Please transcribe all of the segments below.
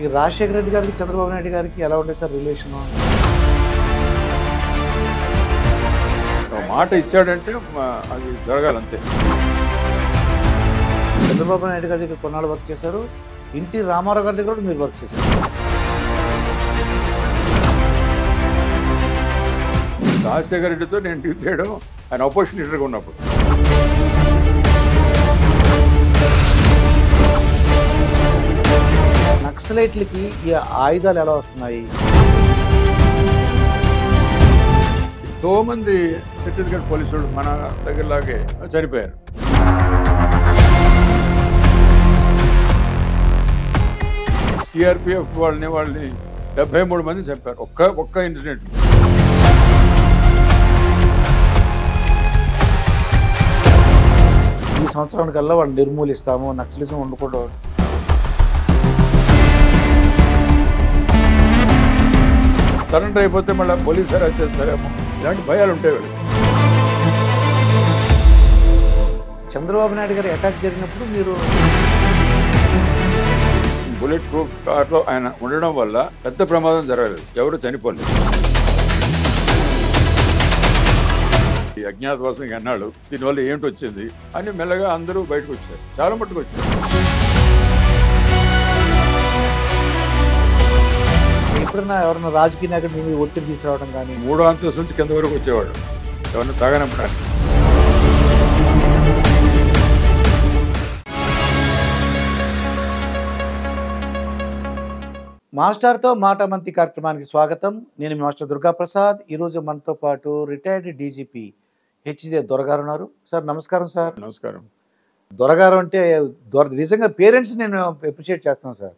ఈ రాజశేఖర రెడ్డి గారికి చంద్రబాబు నాయుడు గారికి ఎలా ఉండే సార్ రిలేషను? మాట ఇచ్చాడంటే అది జరగాలంతే. చంద్రబాబు నాయుడు గారి దగ్గర కొన్నాళ్ళు వర్క్ చేశారు, ఎన్టీ రామారావు గారి దగ్గర కూడా మీరు వర్క్ చేశారు. రాజశేఖర రెడ్డితో నేను డీల్ చేయడం ఆయన అపోజిషన్ లీడర్గా ఉన్నప్పుడు. నక్సలైట్లకి ఈ ఆయుధాలు ఎలా వస్తున్నాయి? ఎంతోమంది ఛత్తీస్గఢ్ పోలీసులు మన దగ్గరలాగే చనిపోయారు. సిఆర్పిఎఫ్ వాళ్ళని 73 మంది చంపారు ఒక్క ఇన్సిడెంట్. ఈ సంవత్సరానికల్లా వాళ్ళు నిర్మూలిస్తాము, నక్సలిజం ఉండకూడదు. సరెండర్ అయిపోతే మళ్ళీ పోలీసు అరెస్ట్ చేస్తారేమో, ఇలాంటి భయాలు ఉంటాయి వీళ్ళకి. చంద్రబాబు నాయుడు గారి అటాక్ జరిగినప్పుడు మీరు బుల్లెట్ ప్రూఫ్ కార్లో ఆయన ఉండడం వల్ల పెద్ద ప్రమాదం జరగలేదు, ఎవరు చనిపోలేదు. ఈ అజ్ఞాతవాసం అన్నాడు, దీనివల్ల ఏంటి వచ్చింది అని మెల్లగా అందరూ బయటకు వచ్చారు, చాలా మట్టుకు వచ్చారు. ఎప్పుడన్నా ఎవరన్నా రాజకీయ నాయకుడు మీ మీద ఒత్తిడి తీసుకురావడం కానీ? 3వ అంతస్తు నుంచి కింద వరకు వచ్చేవాడు ఎవరన్నా సాగనంపడానికి. మాస్టర్తో మాట మంతి కార్యక్రమానికి స్వాగతం. నేను మీ మాస్టర్ దుర్గాప్రసాద్. ఈరోజు మనతో పాటు రిటైర్డ్ డీజీపీ హెచ్జే దొరగారు ఉన్నారు. సార్ నమస్కారం. సార్ నమస్కారం. దొరగారు అంటే నిజంగా పేరెంట్స్ నేను అప్రిషియేట్ చేస్తాను సార్.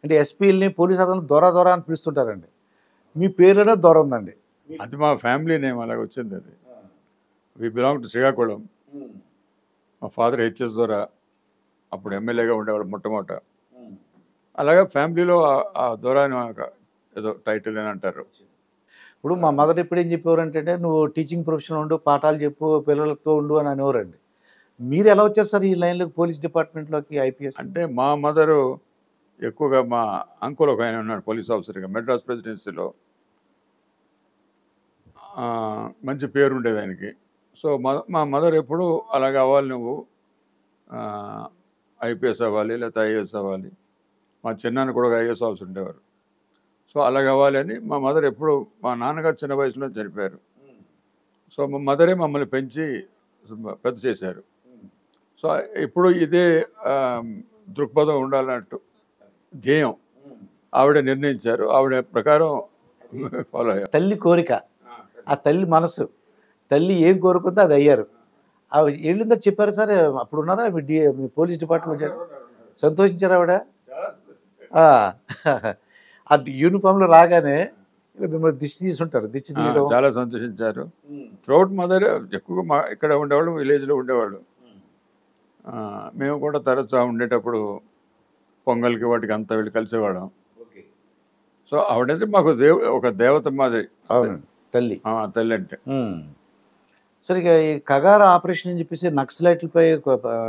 అంటే ఎస్పీలని పోలీస్ అధికారులు దొర అని పిలుస్తుంటారండి, మీ పేరులోనే దొర ఉందండి. అది మా ఫ్యామిలీ నేమ్ అలాగ వచ్చింది. అది వి బిలాంగ్ టు శ్రీకాకుళం. మా ఫాదర్ హెచ్ఎస్ దొర, అప్పుడు ఎమ్మెల్యేగా ఉండేవాడు మొట్టమొదట. అలాగే ఫ్యామిలీలో ఆ దొర అని ఏదో టైటిల్ అని అంటారు. ఇప్పుడు మా మదర్ ఎప్పుడు ఏం చెప్పేవారు అంటే, నువ్వు టీచింగ్ ప్రొఫెషన్ ఉండు, పాఠాలు చెప్పు, పిల్లలతో ఉండు అని అనేవారండి. మీరు ఎలా వచ్చారు సార్ ఈ లైన్లోకి, పోలీస్ డిపార్ట్మెంట్లోకి, ఐపీఎస్? అంటే మా మదరు ఎక్కువగా, మా అంకుల్ ఒక ఆయన ఉన్నాడు పోలీస్ ఆఫీసర్గా మెడ్రాస్ ప్రెసిడెన్సీలో, మంచి పేరు ఉండేది ఆయనకి. సో మా మదర్ ఎప్పుడు అలాగ అవ్వాలి, నువ్వు ఐపీఎస్ అవ్వాలి లేకపోతే ఐఏఎస్ అవ్వాలి. మా చిన్నాన్న కూడా ఒక ఐఏఎస్ ఆఫీసర్ ఉండేవారు. సో అలాగ అవ్వాలి అని మా మదర్ ఎప్పుడు, మా నాన్నగారు చిన్న వయసులో చనిపోయారు. సో మా మదరే మమ్మల్ని పెంచి పెద్ద చేశారు. సో ఇప్పుడు ఇదే దృక్పథం ఉండాలన్నట్టు ధ్యేయం ఆవిడ నిర్ణయించారు, ఆవిడ ప్రకారం ఫాలో అయ్యారు. తల్లి కోరిక, ఆ తల్లి మనసు, తల్లి ఏం కోరుకుందో అది అయ్యారు. ఆవిడ వెళ్ళిందో చెప్పారు సార్. అప్పుడు ఉన్నారా మీ పోలీస్ డిపార్ట్మెంట్? సంతోషించారు ఆవిడ? ఆ యూనిఫామ్లో రాగానే మిమ్మల్ని దిష్టి తీసుంటారు, దిష్టి తీయడం. చాలా సంతోషించారు. త్రూఅవుట్ మదర్ ఎక్కువగా మా ఇక్కడ ఉండేవాళ్ళు, విలేజ్లో ఉండేవాళ్ళు. మేము కూడా తరచు ఉండేటప్పుడు పొంగల్కి వాటికి అంతా వెళ్ళి కలిసేవాళ్ళం. సో ఆవిడైతే మాకు ఒక దేవత మాదిరి. తల్లి తల్లి అంటే. సరిగా ఈ కగార ఆపరేషన్ అని చెప్పేసి నక్సలైట్లపై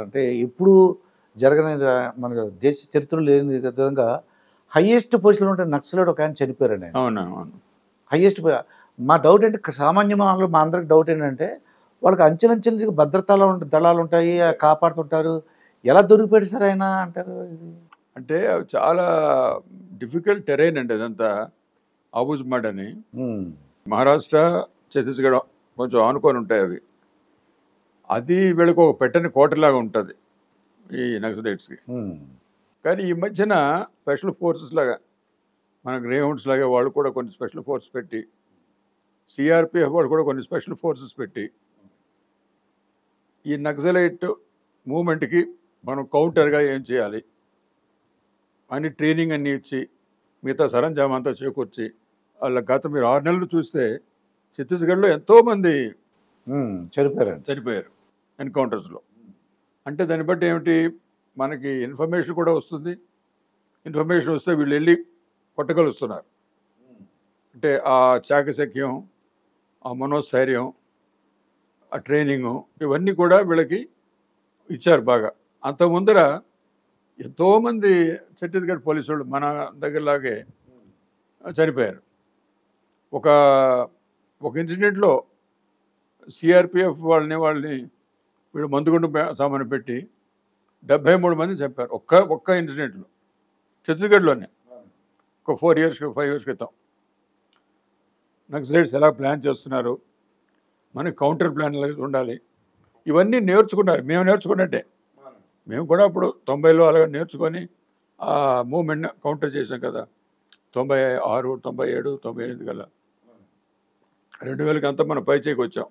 అంటే ఎప్పుడు జరగని, మన దేశ చరిత్రలో లేని విధంగా హయ్యెస్ట్ పొజిషన్లో ఉంటే నక్సలైట్ ఒక ఆయన చనిపోయారండి. అవును. హయ్యెస్ట్. మా డౌట్ ఏంటి, సామాన్య మానవులు మా అందరికి డౌట్ ఏంటంటే, వాళ్ళకి అంచెలంచెలు భద్రతా దళాలు ఉంటాయి, కాపాడుతుంటారు, ఎలా దొరికిపోయాడు సార్ ఆయన అంటారు? అంటే చాలా డిఫికల్ట్ టెరైన్ అండి అదంతా. ఆబుజ్మడ్ అని మహారాష్ట్ర, ఛత్తీస్గఢ్ కొంచెం ఆనుకొని ఉంటాయి అవి. అది వీళ్ళకి ఒక పెట్టని కోటలాగా ఉంటుంది ఈ నక్సలైట్స్కి. కానీ ఈ మధ్యన స్పెషల్ ఫోర్సెస్ లాగా, మన గ్రేహౌండ్స్ లాగా వాళ్ళు కూడా కొన్ని స్పెషల్ ఫోర్సెస్ పెట్టి, సిఆర్పిఎఫ్ వాళ్ళు కూడా కొన్ని స్పెషల్ ఫోర్సెస్ పెట్టి, ఈ నక్సలైట్ మూమెంట్కి మనం కౌంటర్గా ఏం చేయాలి అని ట్రైనింగ్ అన్నీ ఇచ్చి, మిగతా సరంజామా అంతా చేకూర్చి, వాళ్ళ గత మీరు 6 నెలలు చూస్తే ఛత్తీస్గఢ్లో ఎంతోమంది చనిపోయారు ఎన్కౌంటర్స్లో. అంటే దాన్ని బట్టి ఏమిటి, మనకి ఇన్ఫర్మేషన్ కూడా వస్తుంది. ఇన్ఫర్మేషన్ వస్తే వీళ్ళు వెళ్ళి కొట్టగలుస్తున్నారు. అంటే ఆ చాకచక్యం, ఆ మనోస్థైర్యం, ఆ ట్రైనింగు, ఇవన్నీ కూడా వీళ్ళకి ఇచ్చారు బాగా. అంత ముందర ఎంతోమంది ఛత్తీస్గఢ్ పోలీసు వాళ్ళు మన దగ్గరలాగే చనిపోయారు. ఒక ఒక ఇన్సిడెంట్లో సిఆర్పిఎఫ్ వాళ్ళని వీళ్ళు మందుగుండు సామాను పెట్టి 73 మంది చంపారు ఒక్క ఇన్సిడెంట్లో, ఛత్తీస్గఢ్లోనే. ఒక 5 years క్రితం. నక్సలైట్స్ ఎలా ప్లాన్ చేస్తున్నారు, మనకి కౌంటర్ ప్లాన్ ఎలా ఉండాలి, ఇవన్నీ నేర్చుకున్నారు. మేము నేర్చుకున్నట్టే. మేము కూడా అప్పుడు 90లో అలా నేర్చుకొని ఆ మూమెంట్ కౌంటర్ చేసాం కదా. 96, 97, 98 కల్లా 2000కి అంతా మనం పైచేకి వచ్చాం.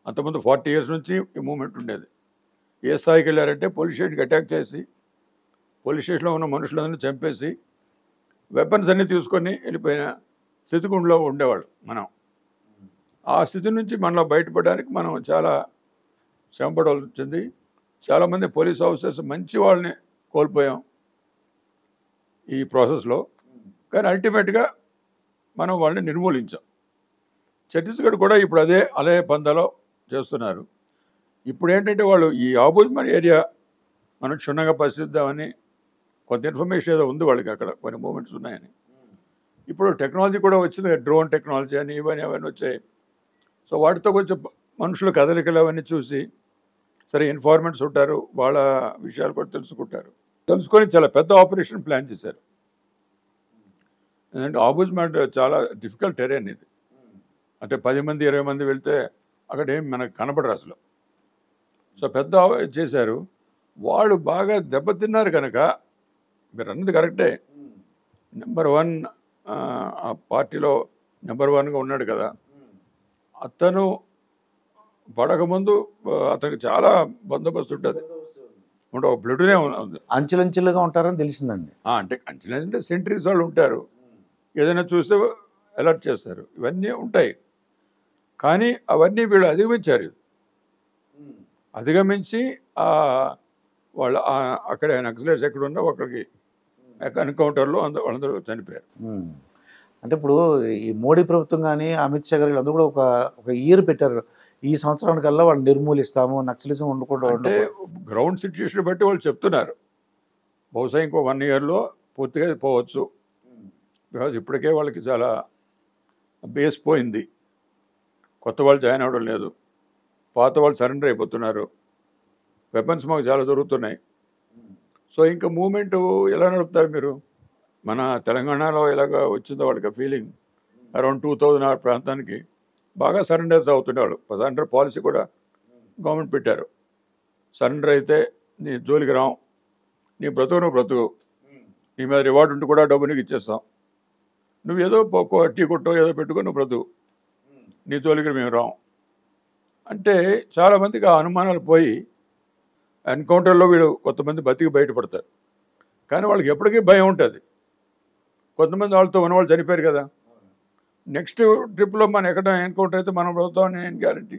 అంతకుముందు 40 years నుంచి ఈ మూమెంట్ ఉండేది. ఏ స్థాయికి వెళ్ళారంటే పోలీస్ స్టేషన్కి అటాక్ చేసి పోలీస్ స్టేషన్లో ఉన్న మనుషులందరినీ చంపేసి వెపన్స్ అన్నీ తీసుకొని వెళ్ళిపోయిన స్థితిగుండలో ఉండేవాళ్ళు మనం. ఆ స్థితి నుంచి మనలో బయటపడడానికి మనం చాలా శ్రమపడాల్సి వచ్చింది. చాలామంది పోలీస్ ఆఫీసర్స్ మంచి వాళ్ళని కోల్పోయాం ఈ ప్రాసెస్లో. కానీ అల్టిమేట్గా మనం వాళ్ళని నిర్మూలించాం. ఛత్తీస్గఢ్ కూడా ఇప్పుడు అదే పందాలో చేస్తున్నారు. ఇప్పుడు ఏంటంటే వాళ్ళు ఈ ఆబూజ్మన్ ఏరియా మనం క్షుణ్ణంగా పరిశీలిద్దామని కొంత ఇన్ఫర్మేషన్ ఏదో ఉంది వాళ్ళకి, అక్కడ కొన్ని మూమెంట్స్ ఉన్నాయని. ఇప్పుడు టెక్నాలజీ కూడా వచ్చింది, డ్రోన్ టెక్నాలజీ అని అవన్నీ వచ్చాయి. సో వాటితో కొంచెం మనుషుల కదలికలు అవన్నీ చూసి సరే ఇన్ఫార్మెంట్స్ ఉంటారు, వాళ్ళ విషయాలు కూడా తెలుసుకొని చాలా పెద్ద ఆపరేషన్ ప్లాన్ చేశారు. ఎందుకంటే ఆబూజ్మన్ చాలా డిఫికల్ట్ టెరెన్ ఇది. అంటే 10 మంది 20 మంది వెళ్తే అక్కడ ఏం మనకు కనపడరు అసలు. సో పెద్ద చేశారు. వాళ్ళు బాగా దెబ్బతిన్నారు కనుక మీరు అన్నది కరెక్టే. నెంబర్ 1 ఆ పార్టీలో నెంబర్ 1గా ఉన్నాడు కదా, అతను పడకముందు అతనికి చాలా బందోబస్తు ఉంటుంది. ఒక ప్లేటూనే ఉంది. అంచెలంచెలుగా ఉంటారని తెలిసిందండి. అంటే అంచెలంటే సెంట్రీస్ వాళ్ళు ఉంటారు, ఏదైనా చూస్తే అలర్ట్ చేస్తారు, ఇవన్నీ ఉంటాయి. కానీ అవన్నీ వీళ్ళు అధిగమించి వాళ్ళు అక్కడ నక్సలైట్స్ ఎక్కడ ఉన్నా ఒకరికి ఎన్కౌంటర్లో వాళ్ళందరూ చనిపోయారు. అంటే ఇప్పుడు ఈ మోడీ ప్రభుత్వం కానీ అమిత్ షా గారు వీళ్ళందరూ కూడా ఒక ఇయర్ పెట్టారు, ఈ సంవత్సరానికల్లా వాళ్ళు నిర్మూలిస్తాము, నక్సలిజం ఉండకుండా. అంటే గ్రౌండ్ సిచ్యుయేషన్ బట్టి వాళ్ళు చెప్తున్నారు బహుశా ఇంకో 1 yearలో పూర్తిగా పోవచ్చు. బికాజ్ ఇప్పటికే వాళ్ళకి చాలా బేస్ పోయింది, కొత్త వాళ్ళు జాయిన్ అవ్వడం లేదు, పాత వాళ్ళు సరెండర్ అయిపోతున్నారు, వెపన్స్ మాకు చాలా దొరుకుతున్నాయి. సో ఇంకా మూమెంట్ ఎలా నడుపుతారు మీరు? మన తెలంగాణలో ఎలాగ వచ్చిందో వాళ్ళకి ఫీలింగ్, అరౌండ్ 2000 ఆ ప్రాంతానికి బాగా సరెండర్స్ అవుతుండేవాళ్ళు. సరెండర్ పాలసీ కూడా గవర్నమెంట్ పెట్టారు. సరెండర్ అయితే నీ జోలికి రాం, నీ బ్రతుకు, నీ మీద రివార్డు ఉంటూ కూడా డబ్బు నీకు ఇచ్చేస్తాం, నువ్వు ఏదో టీ కొట్టో ఏదో పెట్టుకో, నువ్వు బ్రతుకు, నీ జోలికి మేము రాం అంటే చాలామందికి ఆ అనుమానాలు పోయి ఎన్కౌంటర్లో వీళ్ళు కొంతమంది బతికి బయటపడతారు. కానీ వాళ్ళకి ఎప్పటికీ భయం ఉంటుంది. కొంతమంది వాళ్ళతో ఉన్నవాళ్ళు చనిపోయారు కదా, నెక్స్ట్ ట్రిప్లో మనం ఎక్కడ ఎన్కౌంటర్ అయితే మనం బ్రతుకుతామని నేను గ్యారంటీ.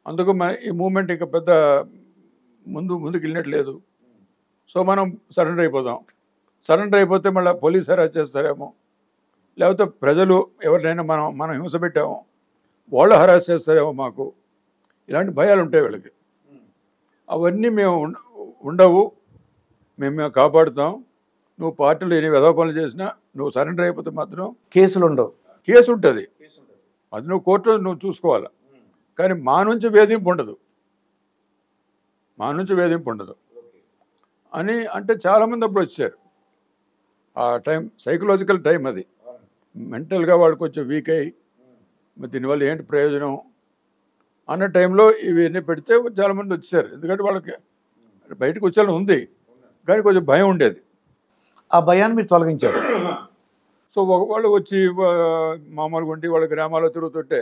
అందుకు ఈ మూమెంట్ ఇంకా పెద్ద ముందుకు వెళ్ళినట్లేదు. సో మనం సరెండర్ అయిపోదాం. సరెండర్ అయిపోతే మళ్ళీ పోలీస్ హెరాస్ చేస్తారేమో, లేకపోతే ప్రజలు ఎవరినైనా మనం హింస పెట్టామో వాళ్ళు హెరాస్ చేస్తారేమో, మాకు ఇలాంటి భయాలు ఉంటాయి వీళ్ళకి. అవన్నీ మేము ఉండవు, మేము కాపాడుతాం. నువ్వు పార్టీలో ఎన్ని వెధవ పనులు చేసినా నువ్వు సరెండర్ అయిపోతే మాత్రం కేసులు ఉండవు. కేసు ఉంటుంది, అది నువ్వు కోర్టులో నువ్వు చూసుకోవాలి. కానీ మా నుంచి వేధింపు ఉండదు అని అంటే చాలామంది అప్పుడు వచ్చారు. ఆ టైం సైకలాజికల్ టైం, అది మెంటల్గా వాళ్ళు కొంచెం వీక్ అయ్యి దీనివల్ల ఏంటి ప్రయోజనం అన్న టైంలో ఇవన్నీ పెడితే చాలామంది వచ్చారు. ఎందుకంటే వాళ్ళకి బయటకు వచ్చేలా ఉంది, కానీ కొంచెం భయం ఉండేది. ఆ భయాన్ని మీరు తొలగించారు. సో వాళ్ళు వచ్చి మామూలుగా ఉండి వాళ్ళ గ్రామాల్లో తిరుగుతుంటే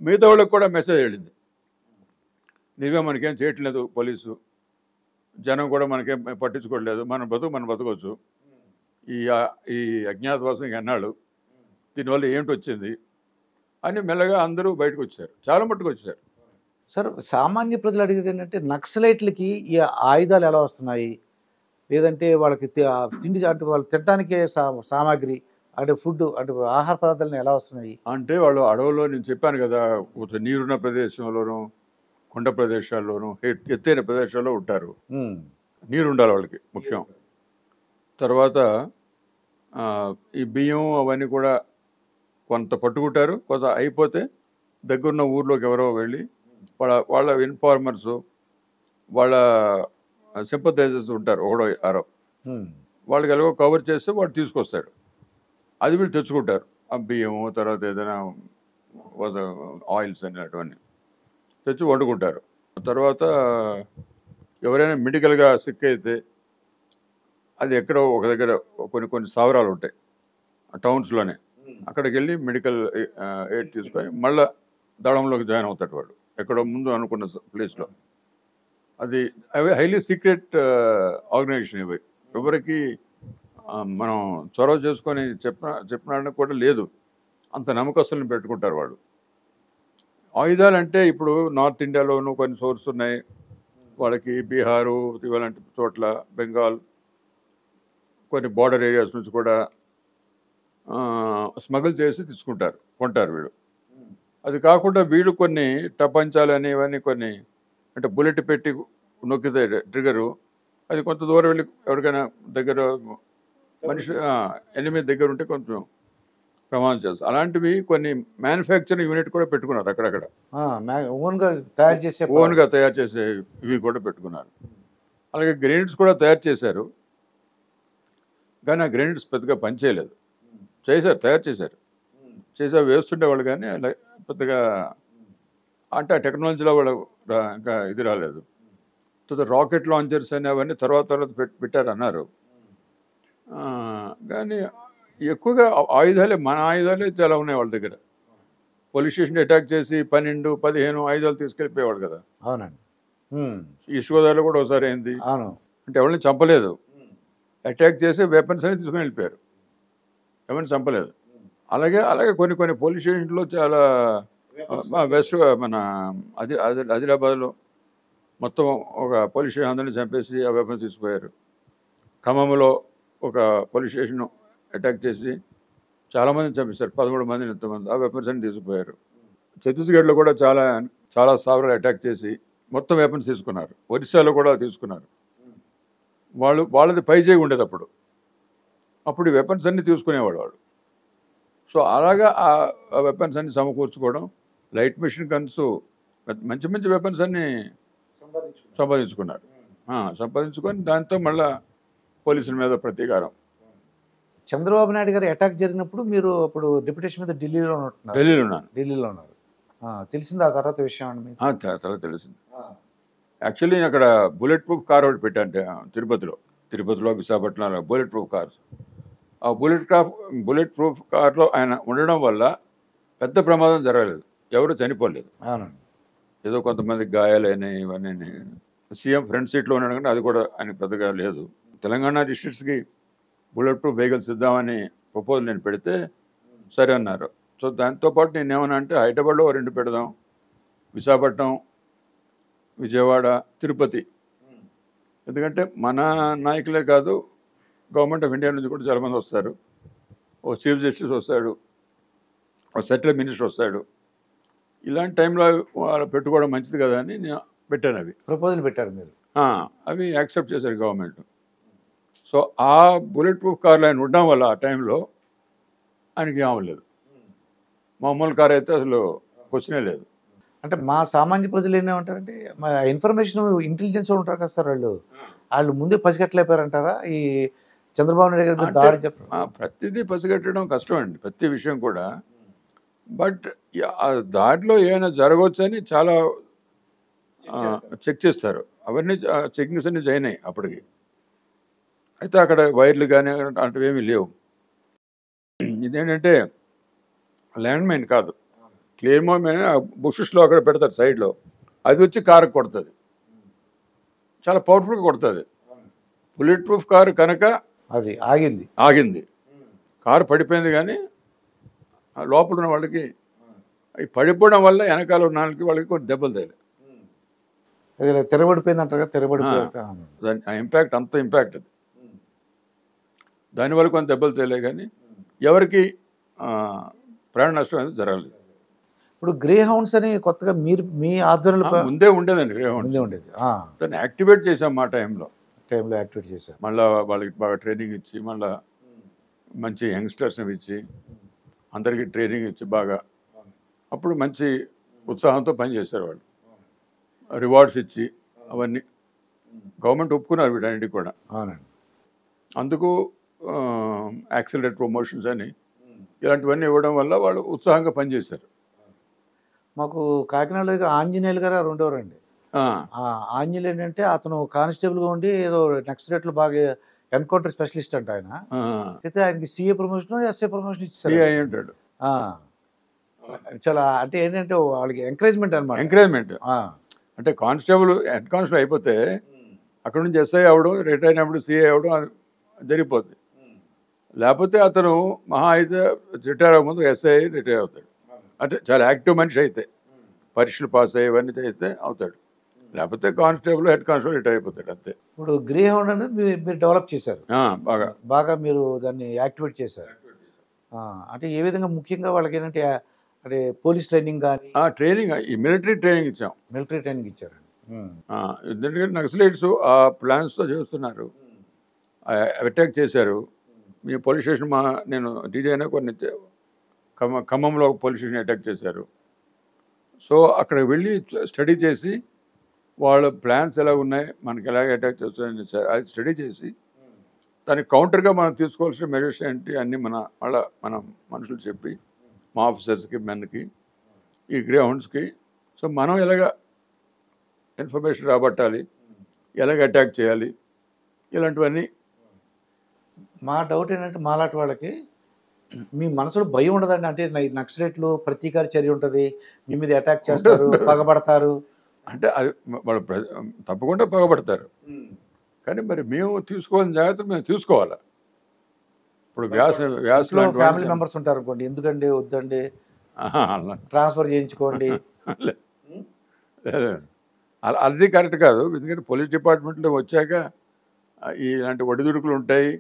మిగతా వాళ్ళకి కూడా మెసేజ్ వెళ్ళింది, నీవే మనకేం చేయట్లేదు పోలీసు, జనం కూడా మనకేం పట్టించుకోవట్లేదు, మనం బతకొచ్చు, ఈ అజ్ఞాతవాసం ఎన్నాళ్ళు, దీనివల్ల ఏంటి వచ్చింది అని మెల్లగా అందరూ బయటకు వచ్చారు, చాలా మట్టుకు వచ్చారు. సార్, సామాన్య ప్రజలు అడిగేది ఏంటంటే నక్సలైట్లకి ఈ ఆయుధాలు ఎలా వస్తున్నాయి, లేదంటే వాళ్ళకి తిండి అంటే వాళ్ళు తినడానికి సామాగ్రి అంటే ఫుడ్ అంటే ఆహార పదార్థాలను ఎలా వస్తున్నాయి అంటే వాళ్ళు అడవుల్లో, నేను చెప్పాను కదా, నీరున్న ప్రదేశంలోనూ కొండ ప్రదేశాల్లోనూ ఎత్తైన ప్రదేశాల్లో ఉంటారు. నీరు ఉండాలి వాళ్ళకి ముఖ్యం. తర్వాత ఈ బియ్యం అవన్నీ కూడా కొంత పట్టుకుంటారు, కొంత అయిపోతే దగ్గరున్న ఊర్లోకి ఎవరో వెళ్ళి వాళ్ళ ఇన్ఫార్మర్సు, వాళ్ళ సింపథైజర్స్ ఉంటారు, ఒకడో ఆరో, వాళ్ళకి ఎలాగో కవర్ చేస్తే వాడు తీసుకొస్తాడు. అది వీళ్ళు తెచ్చుకుంటారు, ఆ బియ్యము, తర్వాత ఏదైనా ఆయిల్స్ అని అటువంటి తెచ్చి వండుకుంటారు. తర్వాత ఎవరైనా మెడికల్గా సిక్ అయితే అది ఎక్కడో ఒక దగ్గర కొన్ని స్థావరాలు ఉంటాయి టౌన్స్లోనే, అక్కడికి వెళ్ళి మెడికల్ ఎయిడ్ తీసుకొని మళ్ళీ దళంలోకి జాయిన్ అవుతాడు వాడు, ఎక్కడో ముందు అనుకున్న ప్లేస్లో. అవి హైలీ సీక్రెట్ ఆర్గనైజేషన్. ఇవి ఎవరికి మనం చొరవ చేసుకొని చెప్పడానికి కూడా లేదు, అంత నమ్మకస్తులను పెట్టుకుంటారు వాళ్ళు. ఆయుధాలు అంటే ఇప్పుడు నార్త్ ఇండియాలోనూ కొన్ని సోర్స్ ఉన్నాయి వాళ్ళకి, బీహారు ఇలాంటి చోట్ల, బెంగాల్, కొన్ని బార్డర్ ఏరియాస్ నుంచి కూడా స్మగుల్ చేసి కొంటారు వీళ్ళు. అది కాకుండా వీళ్ళు కొన్ని టపంచాలు అని ఇవన్నీ కొన్ని, అంటే బుల్లెట్ పెట్టి నొక్కితే ట్రిగరు, అది కొంత దూరం వెళ్ళి ఎవరికైనా దగ్గర మనిషి ఎనిమిది దగ్గర ఉంటే కొంచెం ప్రమాదం చేస్తారు. అలాంటివి కొన్ని మ్యానుఫ్యాక్చరింగ్ యూనిట్ కూడా పెట్టుకున్నారు అక్కడక్కడ, ఓన్గా తయారు చేసే ఇవి కూడా పెట్టుకున్నారు. అలాగే గ్రెనేడ్స్ కూడా తయారు చేశారు, కానీ ఆ గ్రెనేడ్స్ పెద్దగా పనిచేయలేదు. తయారు చేశారు వేస్తుండేవాళ్ళు, కానీ అలా పెద్దగా అంటే ఆ టెక్నాలజీలో వాళ్ళు ఇంకా ఇది రాలేదు. తర్వాత రాకెట్ లాంచర్స్ అని అవన్నీ తర్వాత పెట్టారు అన్నారు, కానీ ఎక్కువగా మన ఆయుధాలే చాలా ఉన్నాయి వాళ్ళ దగ్గర. పోలీస్ స్టేషన్ అటాక్ చేసి 12-15 ఆయుధాలు తీసుకెళ్ళిపోయేవాడు కదా. అవునండి. ఈస్ట్ గోదావరిలో కూడా ఒకసారి అయింది. అంటే ఎవరిని చంపలేదు, అటాక్ చేసి వెపన్స్ అని తీసుకుని వెళ్ళిపోయారు, ఎవరిని చంపలేదు. అలాగే కొన్ని పోలీస్ స్టేషన్లో చాలా, వెస్ట్ మన ఆదిలాబాద్లో మొత్తం ఒక పోలీస్ స్టేషన్ అందరినీ చంపేసి ఆ వెపన్స్ తీసుకుపోయారు. ఖమ్మంలో ఒక పోలీస్ స్టేషన్ అటాక్ చేసి చాలామందిని చంపేశారు, 13 మందిని, ఎంతమంది, ఆ వెపన్స్ అన్ని తీసుకుపోయారు. ఛత్తీస్గఢ్లో కూడా చాలా స్థావరాలు అటాక్ చేసి మొత్తం వెపన్స్ తీసుకున్నారు. ఒరిస్సాలో కూడా తీసుకున్నారు. వాళ్ళది పైచేయి ఉండేది అప్పుడు ఈ వెపన్స్ అన్నీ తీసుకునేవాడు వాడు. సో అలాగా ఆ వెపన్స్ అన్ని సమకూర్చుకోవడం, లైట్ మెషిన్ గన్స్, మంచి వెపన్స్ అన్ని సంపాదించుకొని దాంతో మళ్ళా పోలీసుల మీద ప్రతీకారం. చంద్రబాబు నాయుడు గారు అటాక్ జరిగినప్పుడు మీరు అప్పుడు డిప్యూటేషన్ మీద ఢిల్లీలో ఉన్నారు. తెలిసింది ఆ తర్వాత విషయం అండి? తర్వాత తెలిసింది. యాక్చువల్లీ నేను అక్కడ బుల్లెట్ ప్రూఫ్ కార్ ఒకటి పెట్టాను తిరుపతిలో, విశాఖపట్నంలో బుల్లెట్ ప్రూఫ్ కార్స్. ఆ బుల్లెట్ ప్రూఫ్ కార్లో ఆయన ఉండడం వల్ల పెద్ద ప్రమాదం జరగలేదు, ఎవరు చనిపోలేదు. ఏదో కొంతమందికి గాయాలైనాయి, ఇవన్నీ. సీఎం ఫ్రంట్ సీట్లో ఉన్నాడు, కానీ అది కూడా ఆయన పెద్దగా లేదు. తెలంగాణ డిస్ట్రిక్ట్స్కి బుల్లెట్ ప్రూఫ్ వెహికల్స్ ఇద్దామని ప్రపోజల్ నేను పెడితే సరే అన్నారు. సో దాంతోపాటు నేను ఏమన్నా అంటే హైదరాబాద్లో 2 పెడదాం, విశాఖపట్నం, విజయవాడ, తిరుపతి. ఎందుకంటే మన నాయకులే కాదు, గవర్నమెంట్ ఆఫ్ ఇండియా నుంచి కూడా చాలామంది వస్తారు. ఓ చీఫ్ జస్టిస్ వస్తాడు, ఓ సెటిల్ మినిస్టర్ వస్తాడు. ఇలాంటి టైంలో వాళ్ళు పెట్టుకోవడం మంచిది కదా అని నేను పెట్టాను. అవి ప్రపోజల్ పెట్టారు మీరు? అవి యాక్సెప్ట్ చేశారు గవర్నమెంట్. సో ఆ బుల్లెట్ ప్రూఫ్ కార్లు ఆయన ఉండడం వల్ల ఆ టైంలో ఆయనకి ఏమలేదు. మామూలు కార్ అయితే అసలు క్వశ్చనే లేదు. అంటే మా సామాన్య ప్రజలు ఏమంటారంటే, మా ఇన్ఫర్మేషన్ ఇంటెలిజెన్స్ ఉంటారు కదా సార్, వాళ్ళు ముందే పసిగట్టలేపారంటారా ఈ చంద్రబాబు నాయుడు గారి దాడి? చెప్పారు ప్రతిదీ పసిగట్టడం కష్టం అండి, ప్రతి విషయం కూడా. బట్ ఆ దాడిలో ఏమైనా జరగవచ్చని చాలా చెక్ చేస్తారు. అవన్నీ చెకింగ్స్ అన్నీ అయినాయి అప్పటికి. అయితే అక్కడ వైర్లు కానీ అలాంటివి ఏమీ లేవు. ఇదేంటంటే ల్యాండ్ మైన్ కాదు, క్లేమో మైన్. బుషెస్లో అక్కడ పెడతారు సైడ్లో, అది వచ్చి కారు కొడుతుంది, చాలా పవర్ఫుల్గా కొడుతుంది. బుల్లెట్ ప్రూఫ్ కారు కనుక అది ఆగింది, కారు పడిపోయింది. కానీ లోపల ఉన్న వాళ్ళకి అవి పడిపోవడం వల్ల వెనకాల ఉన్న వాళ్ళకి కొన్ని దెబ్బలు తగిలాయి. తెరబడిపోయింది అంటారు కదా, దాని ఇంపాక్ట్ అంత ఇంపాక్ట్ అది. దానివల్ల కొన్ని దెబ్బలు తగిలాయి, కానీ ఎవరికి ప్రాణ నష్టం అనేది జరగలేదు. ఇప్పుడు గ్రే హౌండ్స్ అని కొత్తగా మీ ఆధ్వర్యంలో ముందే ఉండేదండి గ్రే హౌండ్స్. ఉండేది, దాన్ని యాక్టివేట్ చేసాం మా టైంలో. టైంలో యాక్టివేట్ చేశారు. మళ్ళీ వాళ్ళకి బాగా ట్రైనింగ్ ఇచ్చి, మళ్ళీ మంచి యంగ్స్టర్స్ని ఇచ్చి, అందరికీ ట్రైనింగ్ ఇచ్చి బాగా, అప్పుడు మంచి ఉత్సాహంతో పనిచేశారు వాళ్ళు. రివార్డ్స్ ఇచ్చి అవన్నీ గవర్నమెంట్ ఒప్పుకున్నారు వీటన్నిటికి కూడా. అవునండి. అందుకు యాక్సిలరేట్ ప్రమోషన్స్ అని ఇలాంటివన్నీ ఇవ్వడం వల్ల వాళ్ళు ఉత్సాహంగా పనిచేశారు. మాకు కాకినాడ దగ్గర ఆంజనేయులు గారు ఉండేవారండి. ఆంజనేయులు ఏంటంటే అతను కానిస్టేబుల్గా ఉండి ఏదో నక్సలైట్లు బాగా ఎన్కౌంటర్ స్పెషలిస్ట్ అంట ఆయన. అయితే ఆయనకి సిఏ ప్రమోషన్, ఎస్ఏ ప్రమోషన్ ఇచ్చారు. ఉంటాడు. చాలా అంటే ఏంటంటే వాళ్ళకి ఎంకరేజ్మెంట్ అనమాట. ఎంకరేజ్మెంట్ అంటే కానిస్టేబుల్, హెడ్ కానిస్టేబుల్ అయిపోతే అక్కడ నుంచి ఎస్ఐ అవ్వడం, రిటైర్ అయినప్పుడు సిఏ అవ్వడం జరిగిపోద్ది. లేకపోతే అతను మహా అయితే రిటైర్ అవ్వముందు ఎస్ఐ రిటైర్ అవుతాడు. అంటే చాలా యాక్టివ్ మనిషి అయితే, పరీక్షలు పాస్ అయ్యి ఇవన్నీ అయితే అవుతాడు. లేకపోతే కానిస్టేబుల్, హెడ్ కానిస్టేబుల్ రిటైర్ అయిపోతాడు అంతే. ఇప్పుడు గ్రే హౌండ్ అనేది మీరు డెవలప్ చేశారు. బాగా మీరు దాన్ని యాక్టివేట్ చేశారు. అంటే ఏ విధంగా ముఖ్యంగా వాళ్ళకి ఏంటంటే అంటే పోలీస్ ట్రైనింగ్ కానీ ట్రైనింగ్, ఈ మిలిటరీ ట్రైనింగ్ ఇచ్చాం. మిలిటరీ ట్రైనింగ్ ఇచ్చారండి. ఎందుకంటే నక్సలైట్స్ ఆ ప్లాన్స్తో చేస్తున్నారు, అటాక్ చేశారు. మీ పోలీస్ స్టేషన్ నేను డీజీ అయినా కొన్ని ఖమ్మంలో పోలీస్ స్టేషన్ అటాక్ చేశారు. సో అక్కడ వెళ్ళి స్టడీ చేసి వాళ్ళ ప్లాన్స్ ఎలా ఉన్నాయి, మనకి ఎలాగ అటాక్ చేస్తారని అది స్టడీ చేసి దానికి కౌంటర్గా మనం తీసుకోవాల్సిన మెజర్స్ ఏంటి అన్నీ మనం మనుషులు చెప్పి మా ఆఫీసర్స్కి, మెన్కి, ఈ గ్రే హౌండ్స్కి, సో మనం ఎలాగ ఇన్ఫర్మేషన్ రాబట్టాలి, ఎలాగ అటాక్ చేయాలి, ఇలాంటివన్నీ. మా డౌట్ ఏంటంటే మాలాంటి వాళ్ళకి మీ మనసులో భయం ఉండదండి? అంటే నక్సలైట్లు ప్రతీకార చర్య ఉంటుంది, మీ మీద అటాక్ చేస్తారు, పగబడతారు అంటే అది వాళ్ళు తప్పకుండా పగబడతారు. కానీ మరి మేము తీసుకోవాలని జాగ్రత్తలు మేము తీసుకోవాలి. ఇప్పుడు వ్యాసులో ఫ్యామిలీ మెంబర్స్ ఉంటారు అనుకోండి, ఎందుకండి వద్దండి ట్రాన్స్ఫర్ చేయించుకోండి, అది కరెక్ట్ కాదు. ఎందుకంటే పోలీస్ డిపార్ట్మెంట్లో వచ్చాక ఇలాంటి ఒడిదుడుకులు ఉంటాయి,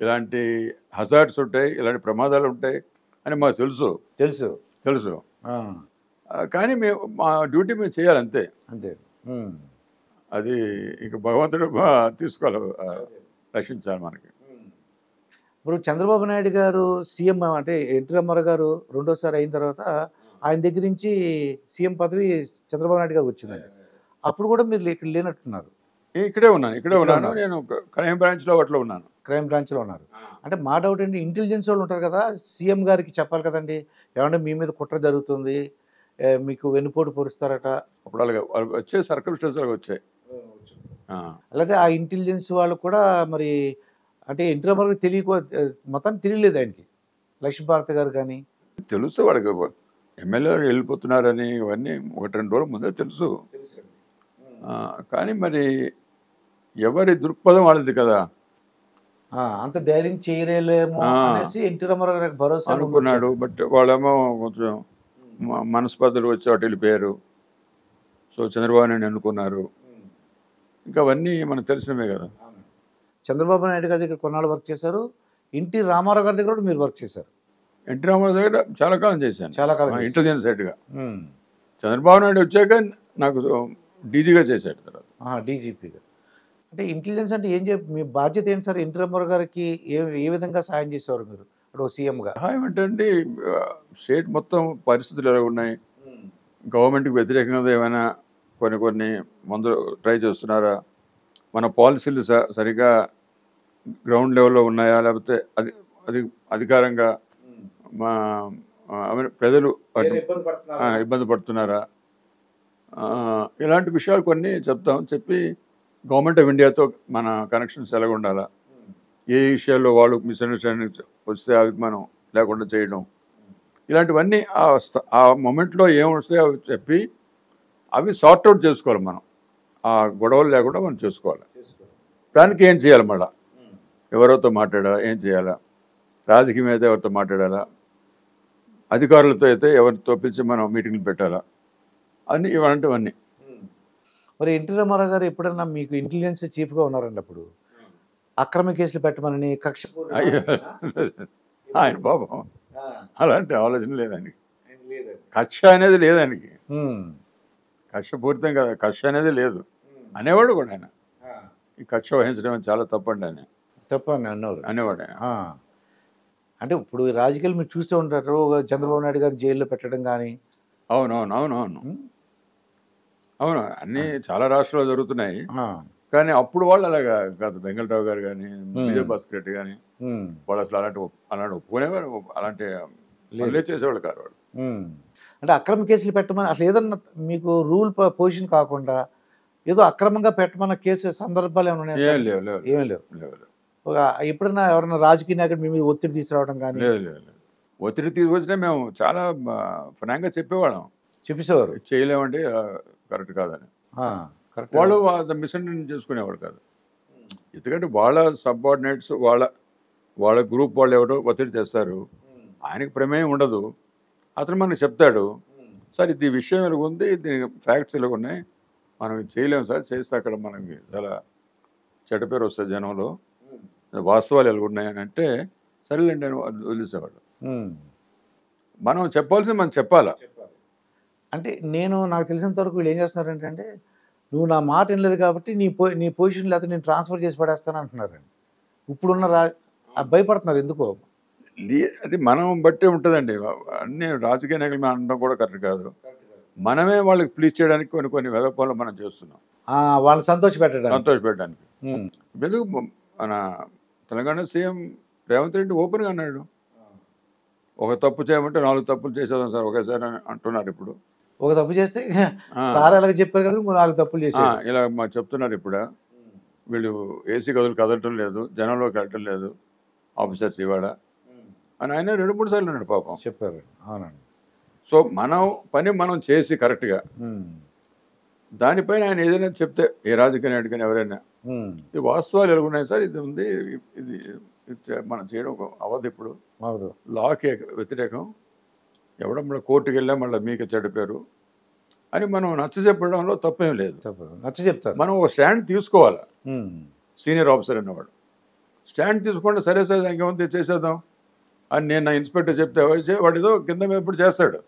ఇలాంటి హజార్డ్స్ ఉంటాయి, ఇలాంటి ప్రమాదాలు ఉంటాయి అని మాకు తెలుసు తెలుసు తెలుసు కానీ మేము మా డ్యూటీ మేము చేయాలి అంతే. అంతే. అది ఇంక భగవంతుడు తీసుకోవాలి, రక్షించాలి మనకి. ఇప్పుడు చంద్రబాబు నాయుడు గారు సీఎం అంటే ఎన్టీ రామారావు గారు రెండోసారి అయిన తర్వాత ఆయన దగ్గర నుంచి సీఎం పదవి చంద్రబాబు నాయుడు గారు వచ్చిందండి. అప్పుడు కూడా మీరు ఇక్కడ లేనట్టున్నారు. ఇక్కడే ఉన్నాను. నేను క్రైమ్ బ్రాంచ్లో అట్లా ఉన్నాను. క్రైమ్ బ్రాంచ్లో ఉన్నారు. అంటే మా డౌట్ ఏంటి, ఇంటెలిజెన్స్ వాళ్ళు ఉంటారు కదా, సీఎం గారికి చెప్పాలి కదండి, ఏమంటే మీ మీద కుట్ర జరుగుతుంది, మీకు వెన్నుపోటు పొరుస్తారట. అప్పుడు అలాగే వచ్చే సర్కమ్స్టెన్సెస్ వచ్చాయి. అలాగే ఆ ఇంటెలిజెన్స్ వాళ్ళు కూడా మరి అంటే ఎన్టీ రామారావు తెలియక మొత్తానికి తెలియలేదు ఆయనకి, లక్ష్మీభారతి గారు కానీ తెలుసు వాళ్ళకి, ఎమ్మెల్యే వెళ్ళిపోతున్నారని ఇవన్నీ 1-2 రోజుల ముందే తెలుసు. కానీ మరి ఎవరి దృక్పథం వాళ్ళది కదా, అంత ధైర్యం చేయలేమో అనేసి ఎన్టీ రామారావు గారికి భరోసా అనుకున్నాడు. బట్ వాళ్ళేమో కొంచెం మనస్పర్ధలు వచ్చి అటు వెళ్ళిపోయారు. సో చంద్రబాబు నాయుడు అనుకున్నారు. ఇంకా అవన్నీ మనకు తెలిసినవే కదా. చంద్రబాబు నాయుడు గారి దగ్గర కొన్నాళ్ళు వర్క్ చేశారు, ఎన్టీ రామారావు గారి దగ్గర కూడా మీరు వర్క్ చేశారు. ఎన్టీ రామారావు దగ్గర చాలా కాలం చేశాను, చాలా కాలం ఇంటెలిజెన్స్ సైడ్గా. చంద్రబాబు నాయుడు వచ్చాక నాకు డీజీగా చేశాడు, తర్వాత డీజీపీగా. అంటే ఇంటెలిజెన్స్ అంటే ఏం మీ బాధ్యత ఏంటి సార్? ఎన్టీ రామారావు గారికి ఏ విధంగా సహాయం చేసేవారు మీరు ఇప్పుడు సీఎంగా? సహాయం ఏంటంటే స్టేట్ మొత్తం పరిస్థితులు ఎలా ఉన్నాయి, గవర్నమెంట్కి వ్యతిరేకంగా ఏమైనా కొన్ని మందులు ట్రై చేస్తున్నారా, మన పాలసీలు సరిగా గ్రౌండ్ లెవెల్లో ఉన్నాయా, లేకపోతే అది అధికారంగా మా ప్రజలు ఇబ్బంది పడుతున్నారా, ఇలాంటి విషయాలు కొన్ని చెప్పి గవర్నమెంట్ ఆఫ్ ఇండియాతో మన కనెక్షన్స్ ఎలాగ ఉండాలా, ఏ విషయాల్లో వాళ్ళు మిస్అండర్స్టాండింగ్ వస్తే అవి మనం లేకుండా చేయడం, ఇలాంటివన్నీ ఆ మూమెంట్లో ఏమొస్తాయో అవి చెప్పి అవి సార్ట్అవుట్ చేసుకోవాలి. మనం ఆ గొడవలు లేకుండా మనం చేసుకోవాలి. దానికి ఏం చేయాలి, మళ్ళీ ఎవరితో మాట్లాడాలా, ఏం చేయాలా, రాజకీయం అయితే ఎవరితో మాట్లాడాలా, అధికారులతో అయితే ఎవరితో పిలిచి మనం మీటింగ్లు పెట్టాలా, అన్నీ ఇలాంటివన్నీ. మరి ఎన్టీ రామారావు గారు ఎప్పుడన్నా మీకు ఇంటెలిజెన్స్ చీఫ్గా ఉన్నారండి, అప్పుడు అక్రమ కేసులు పెట్టమని కక్ష ఆయన పాపం అలాంటి ఆలోచన లేదానికి, కక్ష అనేది లేదానికి, కక్ష పూరితం కదా, కక్ష అనేది లేదు అనేవాడు కూడా ఆయన. ఈ కక్ష వహించడం చాలా తప్పండి అని తప్పని అన్నారు. అనేవాడు ఆయన. ఆ. అంటే ఇప్పుడు ఈ రాజకీయాలు మీరు చూస్తూ ఉంటారు, చంద్రబాబు నాయుడు గారు జైల్లో పెట్టడం కానీ. అవునవును అవునవును అవును, అన్నీ చాలా రాష్ట్రాల్లో జరుగుతున్నాయి. కానీ అప్పుడు వాళ్ళు అలాగా కాదు. వెంకటరావు గారు కానీ, విజయభాస్కర్ రెడ్డి కానీ, వాళ్ళు అసలు అలాంటి ఒప్పుకునేవారు, అలాంటి పనులే చేసేవాళ్ళు కాదు వాళ్ళు. అంటే అక్రమ కేసులు పెట్టమని అసలు ఏదన్నా మీకు రూల్ పొజిషన్ కాకుండా ఏదో అక్రమంగా పెట్టమన్న కేసు సందర్భాలు ఏమైనా ఉన్నాయా? ఏం లేవు లేవు ఏమీ లేవు. లేవు లేవు ఒక ఎప్పుడైనా ఎవరైనా రాజకీయ నాయకుడు మీ మీద ఒత్తిడి తీసుకురావడం కానీ? లేదు లేదు లేదు. ఒత్తిడి తీసుకొచ్చినా మేము చాలా ఫ్రాంక్గా చెప్పేవాళ్ళం, చెప్పేసేవారు చేయలేమండి, కరెక్ట్ కాదని. కరెక్ట్. వాళ్ళు మిస్అండర్స్టాండింగ్ చేసుకునేవాడు కాదు. ఎందుకంటే వాళ్ళ సబార్డినేట్స్ వాళ్ళ గ్రూప్ వాళ్ళు ఎవరో ఒత్తిడి చేస్తారు, ఆయనకు ప్రమేయం ఉండదు, అతను మనకు చెప్తాడు, సార్ ఇది విషయం ఇలాగ ఉంది, దీని ఫ్యాక్ట్స్ ఇలాగ ఉన్నాయి, మనం ఇది చేయలేము సార్, చేస్తే అక్కడ మనకి చాలా చెడ్డ పేరు వస్తుంది జనంలో, వాస్తవాలు ఎలాగ ఉన్నాయని అంటే సరేలేండి అని వదిలేసేవాడు. మనం చెప్పాల్సింది మనం చెప్పాలా. అంటే నాకు తెలిసినంత వరకు వీళ్ళు ఏం చేస్తున్నారంటే అంటే నువ్వు నా మాట వినలేదు కాబట్టి నీ పొజిషన్ లేకపోతే నేను ట్రాన్స్ఫర్ చేసి పడేస్తాను అంటున్నారండి. ఇప్పుడున్న భయపడుతున్నారు ఎందుకో. అది మనం బట్టే ఉంటుందండి. అన్ని రాజకీయ నాయకులు మనం అనడం కూడా కరెక్ట్ కాదు. మనమే వాళ్ళకి ప్లీజ్ చేయడానికి కొన్ని వెధ పనులు మనం చేస్తున్నాం, వాళ్ళని సంతోషపెట్టడానికి. ఎందుకు మన తెలంగాణ సీఎం రేవంత్ రెడ్డి ఓపెన్గా అన్నాడు, ఒక తప్పు చేయమంటే 4 తప్పులు చేసేదాం సార్ ఒకేసారి అంటున్నారు. ఇప్పుడు ఒక తప్పు చేస్తే సార్ అలాగే చెప్పారు కదా, 4 తప్పులు చేశారు ఇలా మాకు చెప్తున్నారు. ఇప్పుడు వీళ్ళు ఏసీ గదులు కదలటం లేదు, జనంలోకి వెళ్ళటం లేదు ఆఫీసర్స్ ఇవాడ అని ఆయన 2-3 సార్లు అన్నాడు పాపం, చెప్పారు. అవునండి. సో మనం పని మనం చేసి కరెక్ట్గా దానిపైన ఆయన ఏదైనా చెప్తే ఏ రాజకీయ నాయుడు కానీ ఎవరైనా ఈ వాస్తవాలు ఎలాగున్నాయి సార్, ఇది ఉంది, ఇది మనం చేయడం అవ్వదు, ఇప్పుడు లాకి వ్యతిరేకం, ఎవడం మళ్ళీ కోర్టుకు వెళ్ళా మళ్ళీ మీకు చెడిపోయారు అని మనం నచ్చ చెప్పడంలో తప్పేం లేదు. నచ్చ చెప్తారు. మనం ఒక స్టాండ్ తీసుకోవాలి. సీనియర్ ఆఫీసర్ అన్నవాడు స్టాండ్ తీసుకోండి, సరే సరే ఇంకేముంది చేసేద్దాం అని నేను నా ఇన్స్పెక్టర్ చెప్తే వాడు ఏదో కింద మీద ఇప్పుడు చేస్తాడు.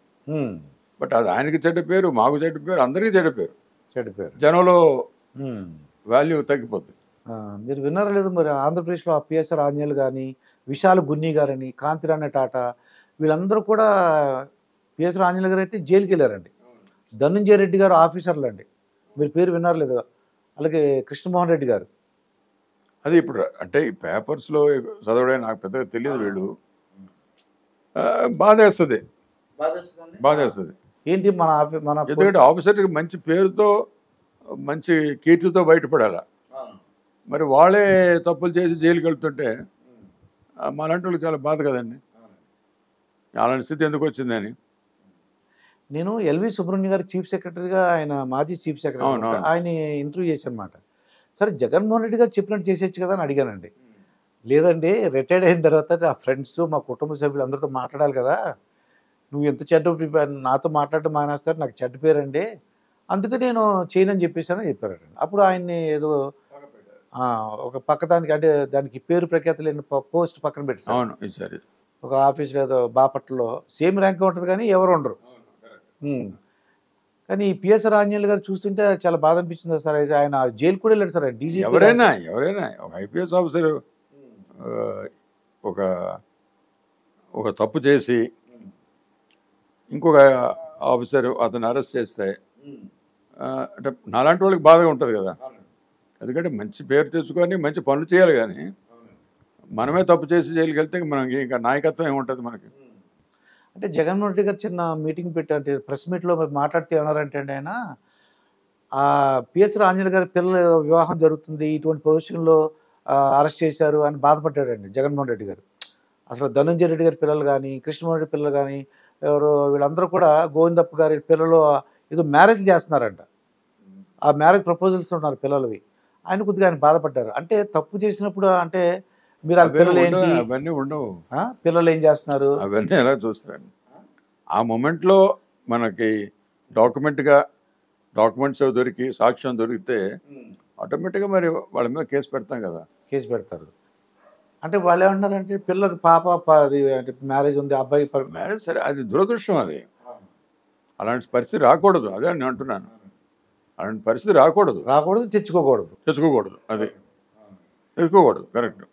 బట్ అది ఆయనకి చెడ్డ పేరు, మాకు చెడ్డ పేరు, అందరికీ చెడ్డ పేరు, జనంలో వాల్యూ తగ్గిపోతుంది. మీరు విన్నారా లేదు మరి ఆంధ్రప్రదేశ్లో పిఎస్ఆర్ ఆంజనేయులు కానీ, విశాల్ గున్ని గారని, కాంతిరాణి టాటా, వీళ్ళందరూ కూడా పిఎస్ఆర్ ఆంజనేయులు గారు అయితే జైలుకి వెళ్ళారండి. ధనంజయ రెడ్డి గారు ఆఫీసర్లు అండి, మీరు పేరు విన్నారు లేదు. అలాగే కృష్ణమోహన్ రెడ్డి గారు. అది ఇప్పుడు అంటే ఈ పేపర్స్లో చదవడం నాకు పెద్దగా తెలియదు. వీళ్ళు బాధేస్తుంది. ఏంటి మన ఎందుకంటే ఆఫీసర్కి మంచి పేరుతో మంచి కీర్తితో బయటపడాలా, మరి వాళ్ళే తప్పులు చేసి జైలుకి వెళ్తుంటే మాలాంటి వాళ్ళకి చాలా బాధ కదండి. అలాంటి స్థితి ఎందుకు వచ్చిందని నేను ఎల్వి సుబ్రహ్మణ్యం గారు చీఫ్ సెక్రటరీగా, ఆయన మాజీ చీఫ్ సెక్రటరీ, ఆయన ఇంటర్వ్యూ చేశాను అన్నమాట. సరే జగన్మోహన్ రెడ్డి గారు చెప్పినట్టు చేసేచ్చు కదా అని అడిగానండి. లేదండి, రిటైర్డ్ అయిన తర్వాత నా ఫ్రెండ్స్, మా కుటుంబ సభ్యులు అందరితో మాట్లాడాలి కదా, నువ్వు ఎంత చెడ్డ నాతో మాట్లాడటం మానేస్తారు, నాకు చెడ్డ పేరండి, అందుకే నేను చేయనని చెప్పేసానని చెప్పారండి. అప్పుడు ఆయన్ని ఏదో ఒక పక్కదానికి అంటే దానికి పేరు ప్రఖ్యాత లేని పోస్ట్ పక్కన పెట్టారు. ఒక ఆఫీస్లో ఏదో బాపట్లలో సేమ్ ర్యాంక్ ఉంటుంది కానీ ఎవరు ఉండరు. కానీ ఈ పిఎస్ఆర్ ఆంజనేయులు గారు చూస్తుంటే చాలా బాధ అనిపించింది సార్. అయితే ఆయన జైలు కూడా వెళ్ళాడు సార్. డీజీపీ ఎవరైనా ఒక ఐపీఎస్ ఆఫీసర్ ఒక తప్పు చేసి ఇంకొక ఆఫీసర్ అతను అరెస్ట్ చేస్తే అంటే నాలాంటి వాళ్ళకి బాధగా ఉంటుంది కదా. ఎందుకంటే మంచి పేరు తెచ్చుకొని మంచి పనులు చేయాలి, కానీ మనమే తప్పు చేసి జైలుకి వెళ్తే మనకి ఇంకా నాయకత్వం ఏముంటుంది మనకి. అంటే జగన్మోహన్ రెడ్డి గారు చిన్న మీటింగ్ పెట్టారంటే ప్రెస్ మీట్లో మాట్లాడితే ఏమన్నారంటే అండి, ఆయన పిఎస్ఆర్ ఆంజనేయులు గారి పిల్లల వివాహం జరుగుతుంది, ఇటువంటి పొజిషన్లో అరెస్ట్ చేశారు అని బాధపడ్డాడండి జగన్మోహన్ రెడ్డి గారు. అసలు ధనంజయ రెడ్డి గారి పిల్లలు కానీ, కృష్ణమోహన్ రెడ్డి పిల్లలు కానీ, ఎవరు వీళ్ళందరూ కూడా గోవిందప్ప గారి పిల్లలు ఏదో మ్యారేజ్ చేస్తున్నారంట. ఆ మ్యారేజ్ ప్రపోజల్స్ ఉన్నారు పిల్లలవి. ఆయన కొద్దిగా ఆయన బాధపడ్డారు. అంటే తప్పు చేసినప్పుడు అంటే మీరు ఆ పిల్లలు ఏంటి, అవన్నీ ఉండవు, పిల్లలు ఏం చేస్తున్నారు అవన్నీ ఎలా చూస్తారండి. ఆ మూమెంట్లో మనకి డాక్యుమెంట్స్ దొరికి సాక్ష్యం దొరికితే ఆటోమేటిక్గా మరి వాళ్ళ మీద కేసు పెడతాం కదా. కేసు పెడతారు. అంటే వాళ్ళు ఏమంటున్నారంటే పిల్లలకు అంటే మ్యారేజ్ ఉంది, అబ్బాయి మ్యారేజ్, సరే అది దురదృష్టం, అది అలాంటి పరిస్థితి రాకూడదు, అదే నేను అంటున్నాను. అలాంటి పరిస్థితి రాకూడదు, తెచ్చుకోకూడదు. అది తెచ్చుకోకూడదు. కరెక్ట్.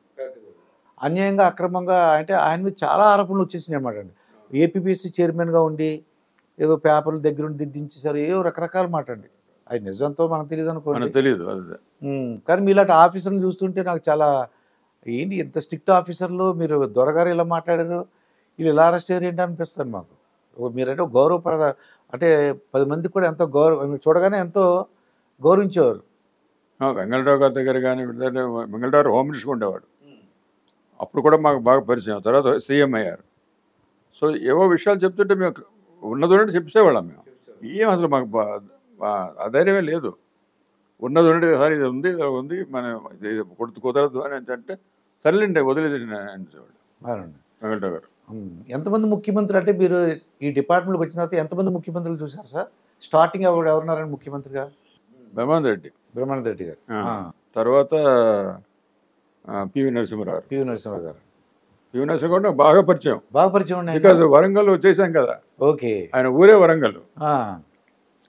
అన్యాయంగా అక్రమంగా అంటే ఆయన మీద చాలా ఆరోపణలు వచ్చేసినాయి అన్నమాట అండి. ఏపీపీఎస్సీ చైర్మన్గా ఉండి ఏదో పేపర్ల దగ్గర ఉండి దిద్దించేసారు, ఏవో రకరకాల మాట అండి. అది నిజంతో మనకు తెలియదు అనుకోండి. తెలియదు. కానీ మీలాంటి ఆఫీసర్ని చూస్తుంటే నాకు చాలా ఏంటి ఇంత స్ట్రిక్ట్ ఆఫీసర్లు, మీరు దొరగారు ఇలా మాట్లాడారు, వీళ్ళు ఇలా అరెస్ట్ అయ్యారు ఏంటి అనిపిస్తుంది మాకు. మీరంటే గౌరవప్రద అంటే 10 మందికి కూడా ఎంతో చూడగానే ఎంతో గౌరవించేవారు. వెంగళరావు గారి దగ్గర కానీ వెంగళరావు హోమ్ మినిస్టర్ ఉండేవాడు. అప్పుడు కూడా మాకు బాగా పరిచయం. తర్వాత సీఎం అయ్యారు. సో ఏవో విషయాలు చెప్తుంటే మేము ఉన్నది చెప్పేవాళ్ళం. మేము ఏం అసలు మాకు అధైర్యమే లేదు. ఉన్నది ఉన్నట్టు సార్ ఇది ఉంది మన ఇది కుదరదు అని అంటే సరేలేండి వదిలేది అనేవాడు వెంకటరావు గారు. ఎంతమంది ముఖ్యమంత్రులు అంటే మీరు ఈ డిపార్ట్మెంట్కి వచ్చిన తర్వాత ఎంతమంది ముఖ్యమంత్రులు చూసారు సార్? స్టార్టింగ్ ఎవరున్నారని ముఖ్యమంత్రిగా? బ్రహ్మానంద రెడ్డి గారు. తర్వాత పివి నరసింహరావు గారు. పివి నరసింహ గారు నాకు బాగా పరిచయం ఉన్నాయి. బికాజ్ వరంగల్ వచ్చేసాం కదా. ఓకే. ఆయన ఊరే వరంగల్.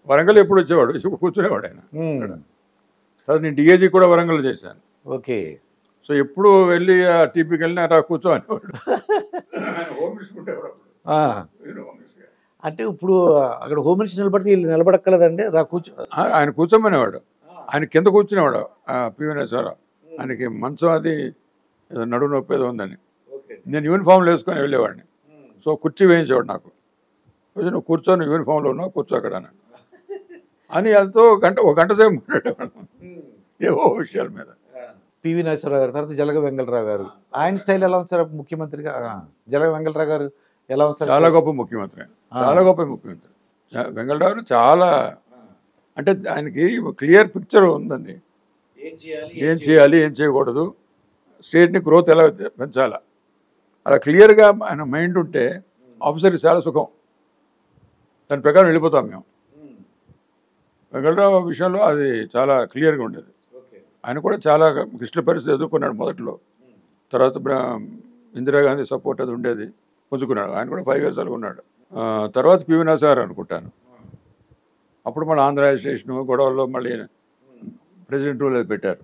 వరంగల్ ఎప్పుడు వచ్చేవాడు, కూర్చునేవాడు ఆయన. తర్వాత నేను డిఏజీ కూడా వరంగల్ చేశాను. ఓకే. సో ఎప్పుడు వెళ్ళి ఆ టీపీకి వెళ్ళినా రా కూర్చో అనేవాడు. అంటే ఇప్పుడు అక్కడ హోమ్ మినిస్టర్ నిలబడితే వీళ్ళు నిలబడక్కలేదండి, రా కూర్చో. ఆయన కూర్చోమనేవాడు. ఆయన కింద కూర్చునేవాడు పివి నరసింహారావు. ఆయనకి మంచం అది నడుము నొప్పి ఏదో ఉందని నేను యూనిఫామ్లో వేసుకొని వెళ్ళేవాడిని. సో కుర్చీ వేయించేవాడు నాకు. నువ్వు కూర్చొని యూనిఫామ్లో ఉన్నావు, కూర్చో అక్కడ అని వెళ్తూ ఒక గంట సేపు మాట్లాడేవాడు ఏవో విషయాల మీద. పివి నరసింహరావు గారు తర్వాత జలగ వెంగళరావు గారు. ఆయన స్టైల్ ఎలా ఉంది సార్ ముఖ్యమంత్రిగా? జలగ వెంగళరావు గారు ఎలా ఉంది సార్? చాలా గొప్ప ముఖ్యమంత్రి. వెంగళరావు చాలా అంటే ఆయనకి క్లియర్ పిక్చర్ ఉందండి. ఏం చేయాలి, ఏం చేయకూడదు, స్టేట్ని గ్రోత్ ఎలా పెంచాలా, అలా క్లియర్గా ఆయన మైండ్ ఉంటే ఆఫీసర్కి చాలా సుఖం. దాని ప్రకారం వెళ్ళిపోతాం మేము. వెంకటరావు విషయంలో అది చాలా క్లియర్గా ఉండేది. ఆయన కూడా చాలా క్లిష్ట పరిస్థితి ఎదుర్కొన్నాడు మొదట్లో. తర్వాత ఇందిరాగాంధీ సపోర్ట్ అది ఉండేది, పుంజుకున్నాడు. ఆయన కూడా 5 years ఉన్నాడు. తర్వాత పివి నరసింహారావు అనుకుంటాను. అప్పుడు మన ఆంధ్ర స్టేషను గొడవల్లో మళ్ళీ ప్రెసిడెంట్ రూల్ అది పెట్టారు.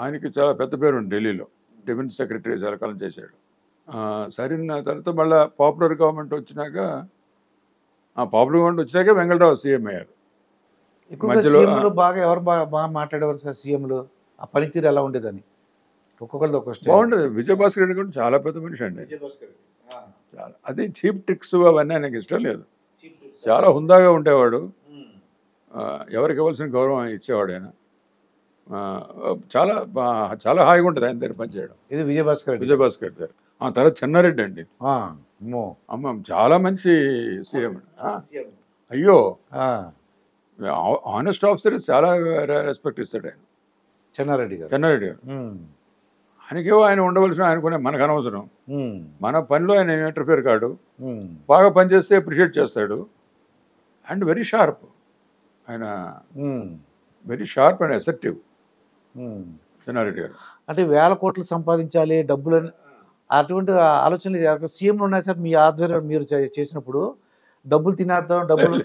ఆయనకి చాలా పెద్ద పేరు ఉంది ఢిల్లీలో. డిఫెన్స్ సెక్రటరీ చాలా కాలం చేశాడు. సరైన తర్వాత మళ్ళీ పాపులర్ గవర్నమెంట్ వచ్చినాక వెంగళరావు సీఎం అయ్యారు. మధ్యలో బాగా ఎవరు బాగా మాట్లాడేవారు సార్ సీఎంలు? ఆ పనితీరు ఎలా ఉండేదని ఒక్కొక్కరిది ఒక్కొక్క బాగుండేది. విజయభాస్కర్ రెడ్డి కూడా చాలా పెద్ద మనిషి అండి. చాలా అది చీప్ ట్రిక్స్ అవన్నీ ఆయనకి ఇష్టం లేదు. చాలా హుందాగా ఉండేవాడు. ఎవరికి ఇవ్వాల్సిన గౌరవం ఇచ్చేవాడు ఆయన. చాలా చాలా హాయిగా ఉంటుంది ఆయన దగ్గర పనిచేయడం. ఇది విజయభాస్కర్ రెడ్డి. తర్వాత చెన్నారెడ్డి అండి. అమ్మ చాలా మంచి సీఎం. అయ్యో ఆనెస్ట్ ఆఫీసర్ చాలా రెస్పెక్ట్ ఇస్తాడు ఆయన. చెన్నారెడ్డి గారు ఆయనకేవో ఆయన ఉండవలసిన ఆయనకునే మనకు అనవసరం. మన పనిలో ఆయన ఇంటర్ఫియర్ కాడు. బాగా పనిచేస్తే అప్రిషియేట్ చేస్తాడు. And very sharp. ఆయన వెరీ షార్ప్ అండ్ అసెప్టివ్ చెన్నారెడ్డి గారు. అంటే 1000 కోట్లు సంపాదించాలి డబ్బులని అటువంటి ఆలోచనలు సీఎంలు ఉన్నాయి సార్ మీ ఆధ్వర్యం మీరు చేసినప్పుడు? డబ్బులు తినేద్దాం డబ్బులు.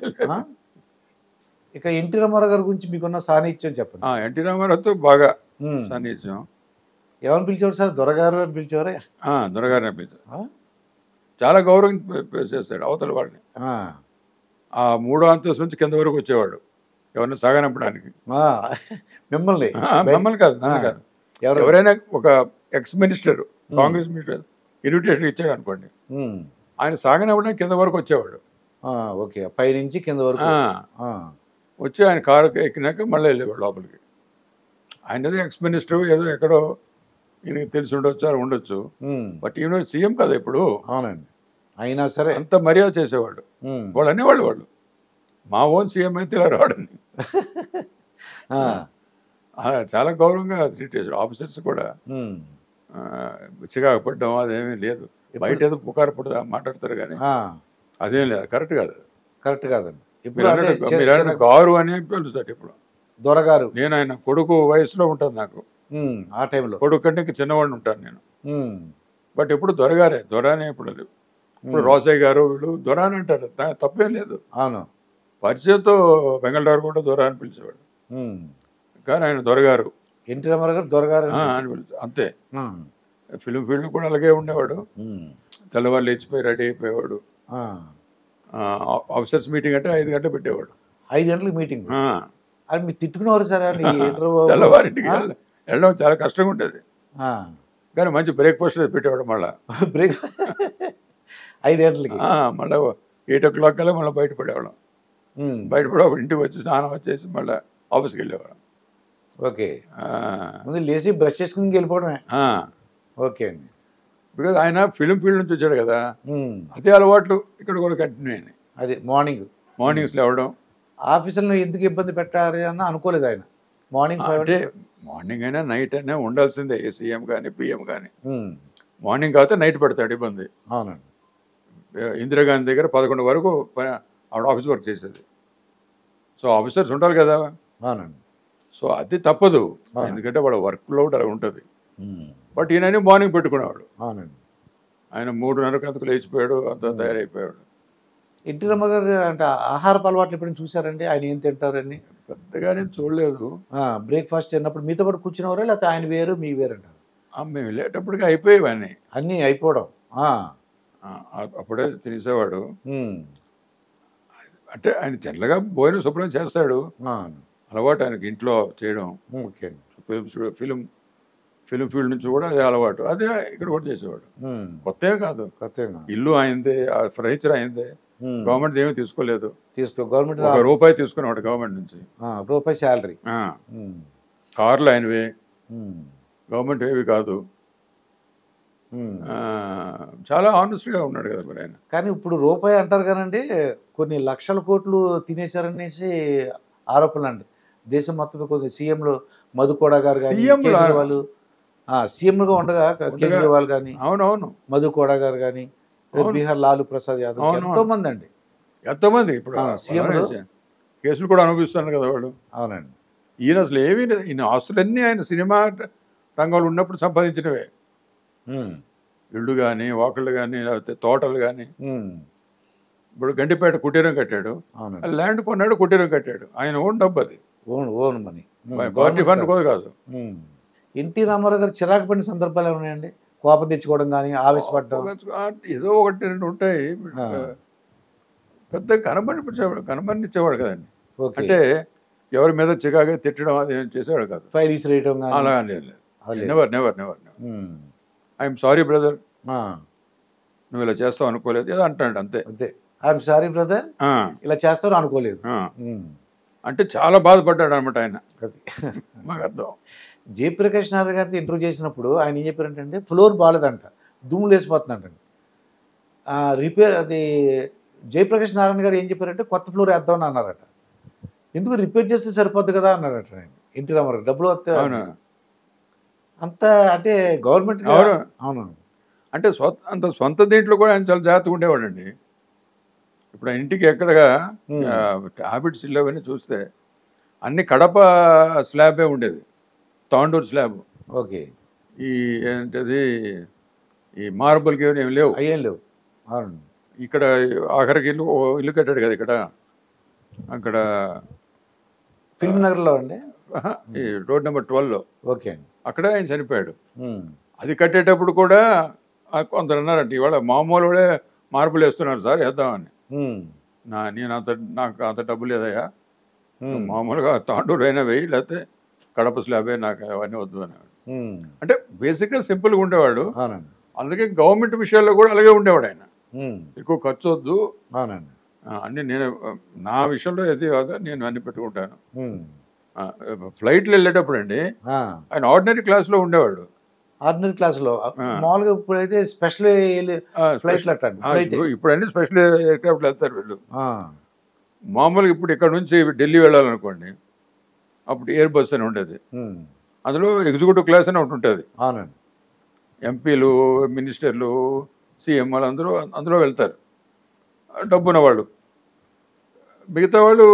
ఇక ఎన్టీ రామారావు గారి గురించి మీకున్న సాన్నిధ్యం చెప్పండి. ఎన్టీ రామారావుతో బాగా సాన్నిధ్యం. ఎవరిని పిలిచేవారు సార్? దొరగారు అని పిలిచేవారే? దొరగారిని పిలిచారు. చాలా గౌరవం చేస్తాడు అవతల వాడిని. ఆ 3వ అంతస్తు నుంచి కింద వరకు వచ్చేవాడు ఎవరిని సాగనంపడానికి. మిమ్మల్ని కాదు, నన్ను కాదు. ఎవరైనా ఒక ex minister, Congress minister invitation ఇచ్చాడు అనుకోండి, ఆయన సాగనంపడానికి కింద వరకు వచ్చేవాడు. ఓకే, పైనుంచి కింద వరకు వచ్చి ఆయన కారు ఎక్కినాక మళ్ళీ వెళ్ళేవాడు లోపలికి. ఆయన ఏదో ఎక్స్ మినిస్టర్ ఏదో ఎక్కడో ఈయనకి తెలిసి ఉండొచ్చు. బట్ ఈయన సీఎం కదా ఇప్పుడు. అవునండి. అయినా సరే అంత మర్యాద చేసేవాడు. వాళ్ళు అనేవాళ్ళు మా ఓన్ సీఎం అయితే ఇలా రావడని. చాలా గౌరవంగా ట్రీట్ చేశాడు. ఆఫీసర్స్ కూడా చికాకు పడ్డం అదేమీ లేదు. బయట ఏదో పుకారు పడ మాట్లాడతారు కానీ అదేం లేదు. కరెక్ట్ కాదండి. ఇప్పుడు గారు అని పిలుస్తాడు. ఇప్పుడు దొరగారు. నేను ఆయన కొడుకు వయసులో ఉంటాను. నాకు ఆ టైంలో కొడుకు కంటే ఇంకా చిన్నవాడిని ఉంటాను నేను. బట్ ఎప్పుడు దొరగారే. దొరానే ఇప్పుడు రోసయ్య గారు వీళ్ళు దొరాని అంటారు, తప్పేం లేదు. అవును. పరిచయంతో వెంగళరావు కూడా దొర అని పిలిచేవాడు, కానీ ఆయన దొరగారు ఎన్టీ రామారావు గారు దొరగారు అని పిలిచే అంతే. ఫిలిం ఫీల్డ్ కూడా అలాగే ఉండేవాడు. తెల్లవాళ్ళు లేచిపోయి రెడీ అయిపోయేవాడు. ఆఫీసర్స్ మీటింగ్ అంటే 5 గంటలు పెట్టేవాడు. 5 గంటలకు మీటింగ్. అది మీరు తిట్టుకునేవారు సార్ అని తెల్లవారింటికి వెళ్ళడం చాలా కష్టంగా ఉండేది, కానీ మంచి బ్రేక్ఫాస్ట్ పెట్టేవాడు. మళ్ళీ బ్రేక్ 5 గంటలకి మళ్ళీ 8 o'clock కల్లా మళ్ళీ బయటపడేవాళ్ళం. బయటపడే ఇంటికి వచ్చి స్నానం వచ్చేసి మళ్ళీ ఆఫీస్కి వెళ్ళేవాళ్ళం. ఓకే, ముందు లేచి బ్రష్ చేసుకుని వెళ్ళిపోవడమే. ఓకే అండి. బికాజ్ ఆయన ఫిలిం ఫీల్డ్ నుంచి వచ్చాడు కదా, అదే అలవాట్లు ఇక్కడ కూడా కంటిన్యూ అయినాయి. అది మార్నింగ్స్ లేవడం. ఆఫీసులను ఎందుకు ఇబ్బంది పెట్టారు అని అనుకోలేదు ఆయన. అంటే మార్నింగ్ అయినా నైట్ అయినా ఉండాల్సిందే, సీఎం కానీ పిఎం కానీ. మార్నింగ్ కాకపోతే నైట్ పెడతాడు ఇబ్బంది. అవునండి. ఇందిరాగాంధీ దగ్గర 11 వరకు ఆవిడ ఆఫీస్ వర్క్ చేసేది. సో ఆఫీసర్స్ ఉండాలి కదా. అవునండి. సో అది తప్పదు, ఎందుకంటే వాళ్ళ వర్క్ లోడ్ అలా ఉంటుంది. బట్ ఈయన మార్నింగ్ పెట్టుకునేవాడు. అవునండి. ఆయన 3:30 అంతకు లేచిపోయాడు, అంత తయారైపోయాడు. ఎన్టీ రామారావు గారు అంటే ఆహారపు అలవాట్లు ఎప్పుడైనా చూసారండి? ఆయన ఏం తింటారని? పెద్దగానే చూడలేదు. బ్రేక్ఫాస్ట్ తిన్నప్పుడు మీతో పాటు కూర్చునేవారా, లేకపోతే ఆయన వేరు మీ వేరు అంటారు? మేము వెళ్ళేటప్పటికి అయిపోయేవన్నీ, అన్నీ అయిపోవడం. అప్పుడే తినేసేవాడు. అంటే ఆయన జనరల్గా భోజనం శుభ్రం చేస్తాడు, అలవాటు ఆయనకి ఇంట్లో చేయడం. ఫిలిం ఫీల్డ్ నుంచి కూడా అదే అలవాటు, అదే ఇక్కడ కూడా చేసేవాడు. కొత్తేం కాదు, ఇల్లు అయిందే, ఫర్నిచర్ అయిందే, గవర్నమెంట్ ఏమీ తీసుకోలేదు. గవర్నమెంట్ రూపాయి తీసుకునేవాడు గవర్నమెంట్ నుంచి, రూపాయి శాలరీ. కార్లు ఆయనవే, గవర్నమెంట్ ఏవి కాదు. చాలా ఆనెస్ట్గా ఉన్నాడు కదా మరి ఆయన. కానీ ఇప్పుడు రూపాయి అంటారు కానండి, కొన్ని లక్షల కోట్లు తినేశారనేసి ఆరోపణలు అండి. దేశం మొత్తం కొద్ది సీఎంలు మధుకోడా గారు కానీ, కేజ్రీవాల్ సీఎంలుగా ఉండగా కేజ్రీవాల్ కానీ, అవునవును, మధుకోడా గారు కానీ, బీహార్ లాలూ ప్రసాద్ యాదవ్, ఎంతోమంది అండి, ఎంతోమంది ఇప్పుడు సీఎంలు కేసులు కూడా అనుభవిస్తున్నారు కదా వాళ్ళు. అవునండి. ఈయన అసలు ఏమీ లేదు, ఈయన ఆస్తులన్నీ ఆయన సినిమా రంగంలో ఉన్నప్పుడు సంపాదించినవే. ఇళ్ళు కానీ, వాకిళ్ళు కానీ, లేకపోతే తోటలు కానీ. ఇప్పుడు గండిపేట కుటీరం కట్టాడు, ల్యాండ్ కొన్నాడు, కుటీరం కట్టాడు, ఆయన ఓన్ డబ్బు అది, ఓన్ మనీ, పార్టీ ఫండ్ కూడా కాదు. ఎన్టీ రామారావు గారు చిరాకు పడిన సందర్భాలు ఏమన్నాయండి? కోపం తెచ్చుకోవడం కానీ, ఆవేశపడడం? ఏదో 1-2 ఉంటాయి. పెద్ద కనబడినిచ్చేవాడు కదండి. అంటే ఎవరి మీద చికాగా తిట్టడం అది చేసేవాడు కాదు, ఫైల్ విసిరేయడం అలా లేదు. నెవర్ ఐఎమ్ సారీ బ్రదర్, నువ్వు ఇలా చేస్తావు అనుకోలేదు, ఏదో అంటాడు అంతే. ఐఎమ్ సారీ బ్రదర్, ఇలా చేస్తావు అనుకోలేదు అంటే చాలా బాధపడ్డాడు అనమాట ఆయన. మాకు అర్థం. జయప్రకాష్ నారాయణ గారితో ఇంటర్వ్యూ చేసినప్పుడు ఆయన ఏం చెప్పారంటే, ఫ్లోర్ బాగాలేదంట, దుమ్ము లేసిపోతుందంటండి. రిపేర్ అది జయప్రకాష్ నారాయణ గారు ఏం చెప్పారంటే, కొత్త ఫ్లోర్ వేద్దామని అన్నారట. ఎందుకు రిపేర్ చేస్తే సరిపోద్ది కదా అన్నారట ఆయన. ఎన్టీ రామారావు డబ్బులు వస్తే అంత అంటే గవర్నమెంట్. అవును, అంటే అంత సొంత దీంట్లో కూడా ఆయన చాలా జాగ్రత్తగా ఉండేవాడండి. ఇప్పుడు ఆ ఇంటికి ఎక్కడగా హ్యాబిట్స్ ఇల్లు అవన్నీ చూస్తే అన్ని కడప స్లాబే ఉండేది, తాండూరు స్లాబ్. ఓకే. ఈ ఏంటది ఈ మార్బుల్కి ఏమి లేవు, అయ్యేం లేవు. అవును. ఇక్కడ ఆఖరికి ఇల్లు కట్టాడు కదా ఇక్కడ, అక్కడ ఫిల్మ్ నగర్లో అండి, ఈ రోడ్ నెంబర్ 12లో. ఓకే అండి. అక్కడే ఆయన చనిపోయాడు. అది కట్టేటప్పుడు కూడా కొందరు అన్నారంటే, ఇవాళ మామూలుడే మార్పులు వేస్తున్నారు సార్, వేద్దామని. నేను నాకు అంత డబ్బు లేదయ్యా, మామూలుగా తాండూరు అయినా వేయి, లేకపోతే కడప స్లాబే, నాకు అవన్నీ వద్దు అనేవాడు. అంటే బేసిక్గా సింపుల్గా ఉండేవాడు. అందుకే గవర్నమెంట్ విషయాల్లో కూడా అలాగే ఉండేవాడు ఆయన. ఎక్కువ ఖర్చు వద్దు, అన్నీ నేను నా విషయంలో ఏది కాదు, నేను అన్ని పెట్టుకుంటాను. ఫ్లైట్లో వెళ్ళేటప్పుడు అండి ఆయన ఆర్డినరీ క్లాస్లో ఉండేవాడు. ఆర్డినరీ క్లాస్లో మామూలుగా ఇప్పుడైతే స్పెషల్ ఫ్లైట్లు ఇప్పుడన్నీ స్పెషల్ ఎయిర్క్రాఫ్ట్లు వెళ్తారు వీళ్ళు. మామూలుగా ఇప్పుడు ఇక్కడ నుంచి ఢిల్లీ వెళ్ళాలనుకోండి, అప్పుడు ఎయిర్ బస్ అని ఉండేది, అందులో ఎగ్జిక్యూటివ్ క్లాస్ అని ఒకటి ఉంటుంది. అవునండి. ఎంపీలు, మినిస్టర్లు, సీఎం వాళ్ళు అందులో వెళ్తారు, డబ్బున్న వాళ్ళు. మిగతా వాళ్ళు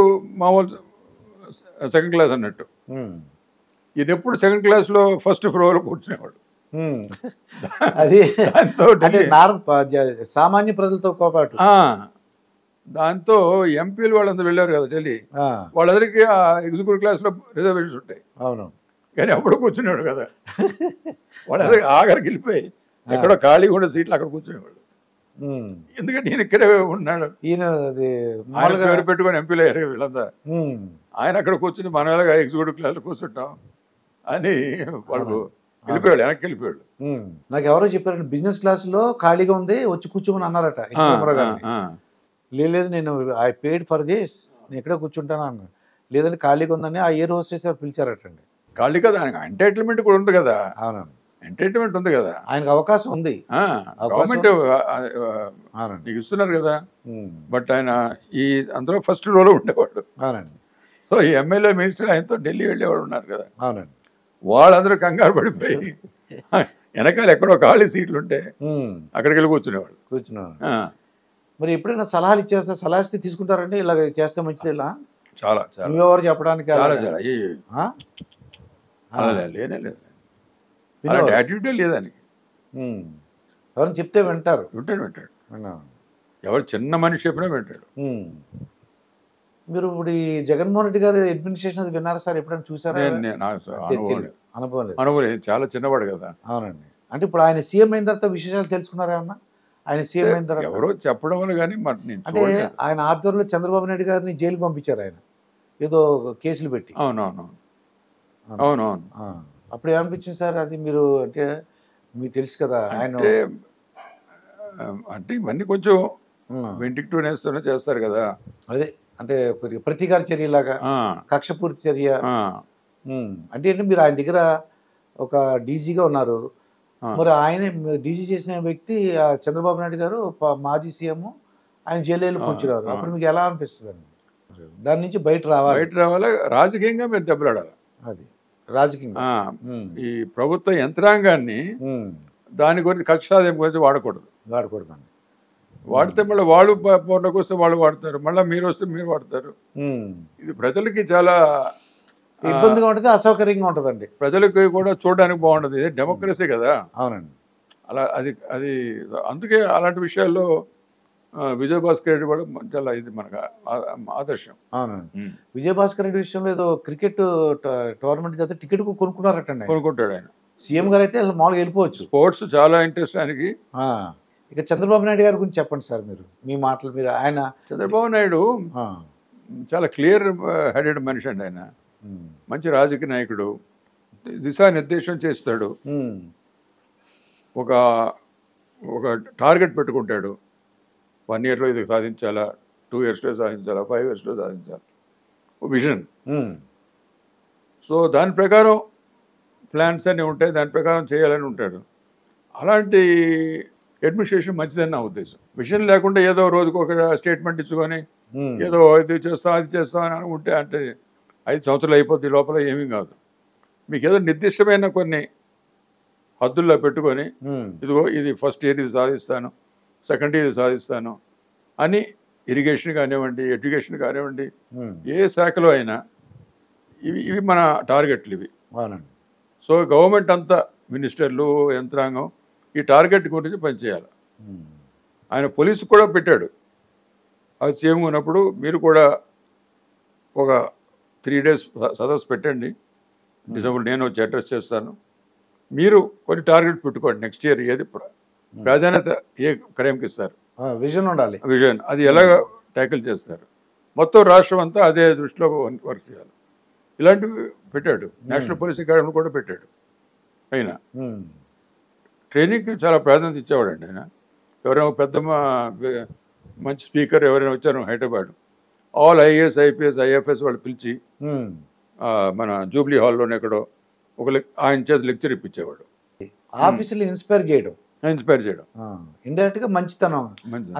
మామూలు సెకండ్ క్లాస్ అన్నట్టు. ఈయన ఎప్పుడు సెకండ్ క్లాస్లో ఫస్ట్ ఫ్లోర్లో కూర్చునేవాడు. అది సామాన్య ప్రజలతో పాటు దాంతో ఎంపీలు వాళ్ళందరూ వెళ్ళారు కదా ఢిల్లీ, ఆ, వాళ్ళందరికీ ఆ ఎగ్జిక్యూటివ్ క్లాస్లో రిజర్వేషన్స్ ఉంటాయి. అవును. కానీ అప్పుడు కూర్చునేవాడు కదా, వాళ్ళందరికీ ఆఖరికి వెళ్ళిపోయి ఎక్కడో ఖాళీ ఉన్న సీట్లు అక్కడ కూర్చునేవాడు. ఉమ్. ఎందుకంటే ఈయన ఇక్కడే ఉన్నాడు, ఈయన అది ఆయన మామూలుగా పేరు పెట్టుకొని ఎంపీలు అయ్యారు వీళ్ళంతా. ఉమ్, ఆయన అక్కడ కూర్చుని మనం ఎలాగా ఎగ్జిక్యూటివ్ క్లాస్లో కూర్చుంటాం అని వాళ్ళు వెళ్ళిపోయాడు, వెనక్కి వెళ్ళిపోయాడు. ఉమ్. నాకు ఎవరో చెప్పారండి, బిజినెస్ క్లాస్లో ఖాళీగా ఉంది వచ్చి కూర్చోమని అన్నారట ఎన్టీ రామారావు గారిని. లేదు నేను ఐ పేడ్ ఫర్ దిస్, నేను ఇక్కడే కూర్చుంటాను అన్న. లేదంటే ఖాళీగా ఉందని ఆ ఎయిర్ హోస్టెస్ పిలిచారటండి. ఖాళీ కదా, ఆయనకు ఎంటైటిల్మెంట్ కూడా ఉంది కదా, అవునండి, ఎంటైటిల్మెంట్ ఉంది కదా, ఆయనకు అవకాశం ఉంది. గవర్నమెంట్ అవునండి. నీకు ఇస్తున్నారు కదా. ఉమ్. బట్ ఆయన ఈ అందులో ఫస్ట్ రోలో ఉండేవాడు. అవునండి. సో ఈ ఎమ్మెల్యే మినిస్టర్ ఆయనతో ఢిల్లీ వెళ్ళేవాడు ఉన్నారు కదా, అవునండి. వాళ్ళందరూ కంగారు పడిపోయి వెనకాల ఎక్కడో ఖాళీ సీట్లు ఉంటే ఉమ్. అక్కడికి వెళ్ళి కూర్చునేవాడు. కూర్చున్నాను. ఆ, మరి ఎప్పుడైనా సలహాలు ఇచ్చేస్తా, సలహా ఇస్తే తీసుకుంటారండి, ఇలాగ చేస్తే మంచిది ఇలా చాలా చాలా నువ్వెవరు చెప్పడానికి చాలా అలాగా? చాలా ఆ? అలా లేనే లేదు, వినేవారు. అలాంటి యాటిట్యూడే లేదానికి. ఉమ్. ఎవరైనా చెప్తే వింటారు. వింటాడు వింటాడు, విన్నాను. ఎవరు చిన్న మనిషి చెప్పినా వింటాడు. ఉమ్. మీరు ఇప్పుడు ఈ జగన్మోహన్ రెడ్డి గారి అడ్మినిస్ట్రేషన్ అది విన్నారా సార్, ఎప్పుడైనా చూసారా? నాకు తెలియదు. అనుభవం లేదు. అనుభవం లేదు, చాలా చిన్నవాడు కదా. అవునండి. అంటే ఇప్పుడు ఆయన సీఎం అయిన తర్వాత విశేషాలు తెలుసుకున్నారా ఏమన్నా? ఆయన సీఎం అయిన తర్వాత ఎవరో చెప్పడం వల్ల కానీ మరి నేను అంటే చూడలేదు. ఆయన ఆధ్వర్యంలో చంద్రబాబు నాయుడు గారిని జైలు పంపించారు ఆయన, ఏదో కేసులు పెట్టి. అవునవును అవునవును. ఆ. అప్పుడు ఏమనిపించింది సార్ అది, మీరు అంటే మీకు తెలుసు కదా ఆయన. అంటే అంటే ఇవన్నీ కొంచెం ఉమ్. వెంటికి టూ నేస్తూనే చేస్తారు కదా. అదే అంటే కొద్దిగా ప్రతీకార చర్యలాగా, ఆ, కక్షపూర్తి చర్య. ఆ, అంటే ఏంటి, మీరు ఆయన దగ్గర ఒక డీజీగా ఉన్నారు. ఆ. మరి ఆయన డీజీ చేసిన వ్యక్తి ఆ చంద్రబాబు నాయుడు గారు మాజీ సీఎం, ఆయన జైలు కూర్చున్నారు. అప్పుడు మీకు ఎలా అనిపిస్తుంది అండి? దాని నుంచి బయట రావాలి. బయట రావాలి, రాజకీయంగా మీరు దెబ్బలాడాలి. అది రాజకీయంగా. ఆ, ఉమ్. ఈ ప్రభుత్వ యంత్రాంగాన్ని ఉమ్. దాని గురించి కక్ష సాధింపు గురించి వాడకూడదు. వాడకూడదండి. వాడితే మళ్ళీ వాళ్ళు పూర్ణకు వస్తే వాళ్ళు వాడతారు, మళ్ళీ మీరు వస్తే మీరు వాడతారు. ఉమ్. ఇది ప్రజలకి చాలా ఇబ్బందిగా ఉంటుంది, అసౌకర్యంగా ఉంటుందండి. ప్రజలకి కూడా చూడడానికి బాగుండదు. ఇది డెమోక్రసీ కదా. అవునండి. అలా అది అది అందుకే అలాంటి విషయాల్లో విజయభాస్కర్ రెడ్డి కూడా చాలా ఇది మనకు ఆదర్శం. అవునండి. విజయభాస్కర్ రెడ్డి విషయంలో ఏదో క్రికెట్ టోర్నమెంట్ చేస్తే టికెట్ కొనుక్కున్నారటండి ఆయన. కొనుక్కుంటాడు ఆయన. సీఎం గారు అయితే అసలు మామూలుగా వెళ్ళిపోవచ్చు. స్పోర్ట్స్ చాలా ఇంట్రెస్ట్ ఆయనకి. ఇక చంద్రబాబు నాయుడు గారి గురించి చెప్పండి సార్, మీరు మీ మాటలు. మీరు ఆయన చంద్రబాబు నాయుడు చాలా క్లియర్ హెడెడ్ మనిషి అండి ఆయన. మంచి రాజకీయ నాయకుడు, దిశానిర్దేశం చేస్తాడు. ఒక ఒక టార్గెట్ పెట్టుకుంటాడు, 1 yearలో ఇది సాధించాలా, 2 yearsలో సాధించాలా, 5 yearsలో సాధించాలా, విజన్. సో దాని ప్రకారం ప్లాన్స్ అన్నీ ఉంటాయి, దాని ప్రకారం చేయాలని ఉంటాడు. అలాంటి అడ్మినిస్ట్రేషన్ మంచిదని నా ఉద్దేశం. విజన్ లేకుండా ఏదో రోజుకు ఒక స్టేట్మెంట్ ఇచ్చుకొని ఏదో ఇది చేస్తాం అది చేస్తాం అని అనుకుంటే అంటే 5 సంవత్సరాలు అయిపోద్ది, లోపల ఏమీ కాదు. మీకు ఏదో నిర్దిష్టమైన కొన్ని హద్దుల్లో పెట్టుకొని ఇదిగో ఇది ఫస్ట్ ఇయర్ ఇది సాధిస్తాను, సెకండ్ ఇయర్ ఇది సాధిస్తాను అని, ఇరిగేషన్ కానివ్వండి, ఎడ్యుకేషన్ కానివ్వండి, ఏ శాఖలో అయినా ఇవి మన టార్గెట్లు ఇవి. సో గవర్నమెంట్ అంతా, మినిస్టర్లు, యంత్రాంగం ఈ టార్గెట్ గురించి పనిచేయాలి. ఆయన పోలీసు కూడా పెట్టాడు. అది సీఎం ఉన్నప్పుడు మీరు కూడా ఒక 3 days సదస్సు పెట్టండి, డిసెంబర్ నేను వచ్చి అడ్రస్ చేస్తాను, మీరు కొన్ని టార్గెట్ పెట్టుకోండి, నెక్స్ట్ ఇయర్ ఏది ప్రాధాన్యత ఏ క్రైమ్కి ఇస్తారు, విజన్ ఉండాలి, విజన్ అది ఎలాగ ట్యాకిల్ చేస్తారు, మొత్తం రాష్ట్రం అంతా అదే దృష్టిలో వర్క్ చేయాలి. ఇలాంటివి పెట్టాడు. నేషనల్ పోలీస్ అకాడమీ కూడా పెట్టాడు. ఆయన ట్రైనింగ్కి చాలా ప్రాధాన్యత ఇచ్చేవాడండి ఆయన. ఎవరైనా పెద్ద మంచి స్పీకర్ ఎవరైనా వచ్చారు Hyderabad, all IAS, IPS, IFS వాళ్ళు పిలిచి మన జూబ్లీ హాల్లోనే ఎక్కడో ఆయన చేత లెక్చర్ ఇప్పించేవాడు. ఆఫీసులు ఇన్స్పైర్ చేయడం, ఇండైరెక్ట్గా మంచితనం.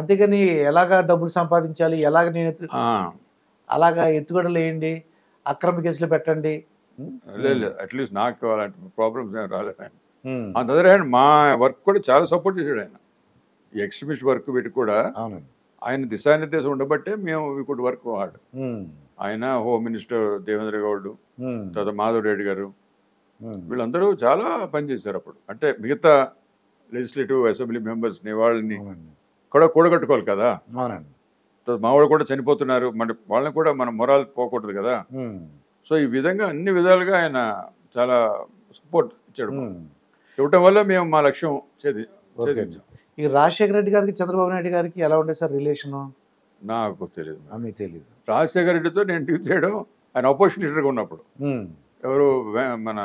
అంతేగాని ఎలాగా డబ్బులు సంపాదించాలి, ఎలాగ నేను అలాగా ఎత్తుగడలు వేయండి, అక్రమ కేసులు పెట్టండి. లేదు, అట్లీస్ట్ నాకు అలాంటి ప్రాబ్లమ్స్ ఏం రాలేదు ఆయన. అంత అదర్ హ్యాండ్ మా వర్క్ కూడా చాలా సపోర్ట్ చేశాడు ఆయన. ఈ ఎక్స్ట్రీమిస్ట్ వర్క్ వీటికి కూడా ఆయన దిశానిర్దేశం ఉండబట్టే మేము వీ కుడ్ వర్క్ హార్డ్. ఆయన హోమ్ మినిస్టర్ దేవేంద్ర గౌడ్, తర్వాత మాధవ్ రెడ్డి గారు, వీళ్ళందరూ చాలా పనిచేశారు అప్పుడు. అంటే మిగతా లెజిస్లేటివ్ అసెంబ్లీ మెంబర్స్ని వాళ్ళని కూడా కూడగట్టుకోవాలి కదా. మావాళ్ళు కూడా చనిపోతున్నారు, మరి వాళ్ళని కూడా మన మొరాల్ పోకూడదు కదా. సో ఈ విధంగా అన్ని విధాలుగా ఆయన చాలా సపోర్ట్ ఇచ్చాడు. ఇవ్వటం వల్ల మేము మా లక్ష్యం ఛేదించాం. ఈ రాజశేఖర రెడ్డి గారికి చంద్రబాబు నాయుడు గారికి ఎలా ఉండేది సార్ రిలేషను? నాకు తెలియదు. మీకు తెలియదు. రాజశేఖర రెడ్డితో నేను డీల్ చేయడం ఆయన అపోజిషన్ లీడర్గా ఉన్నప్పుడు, ఎవరు మన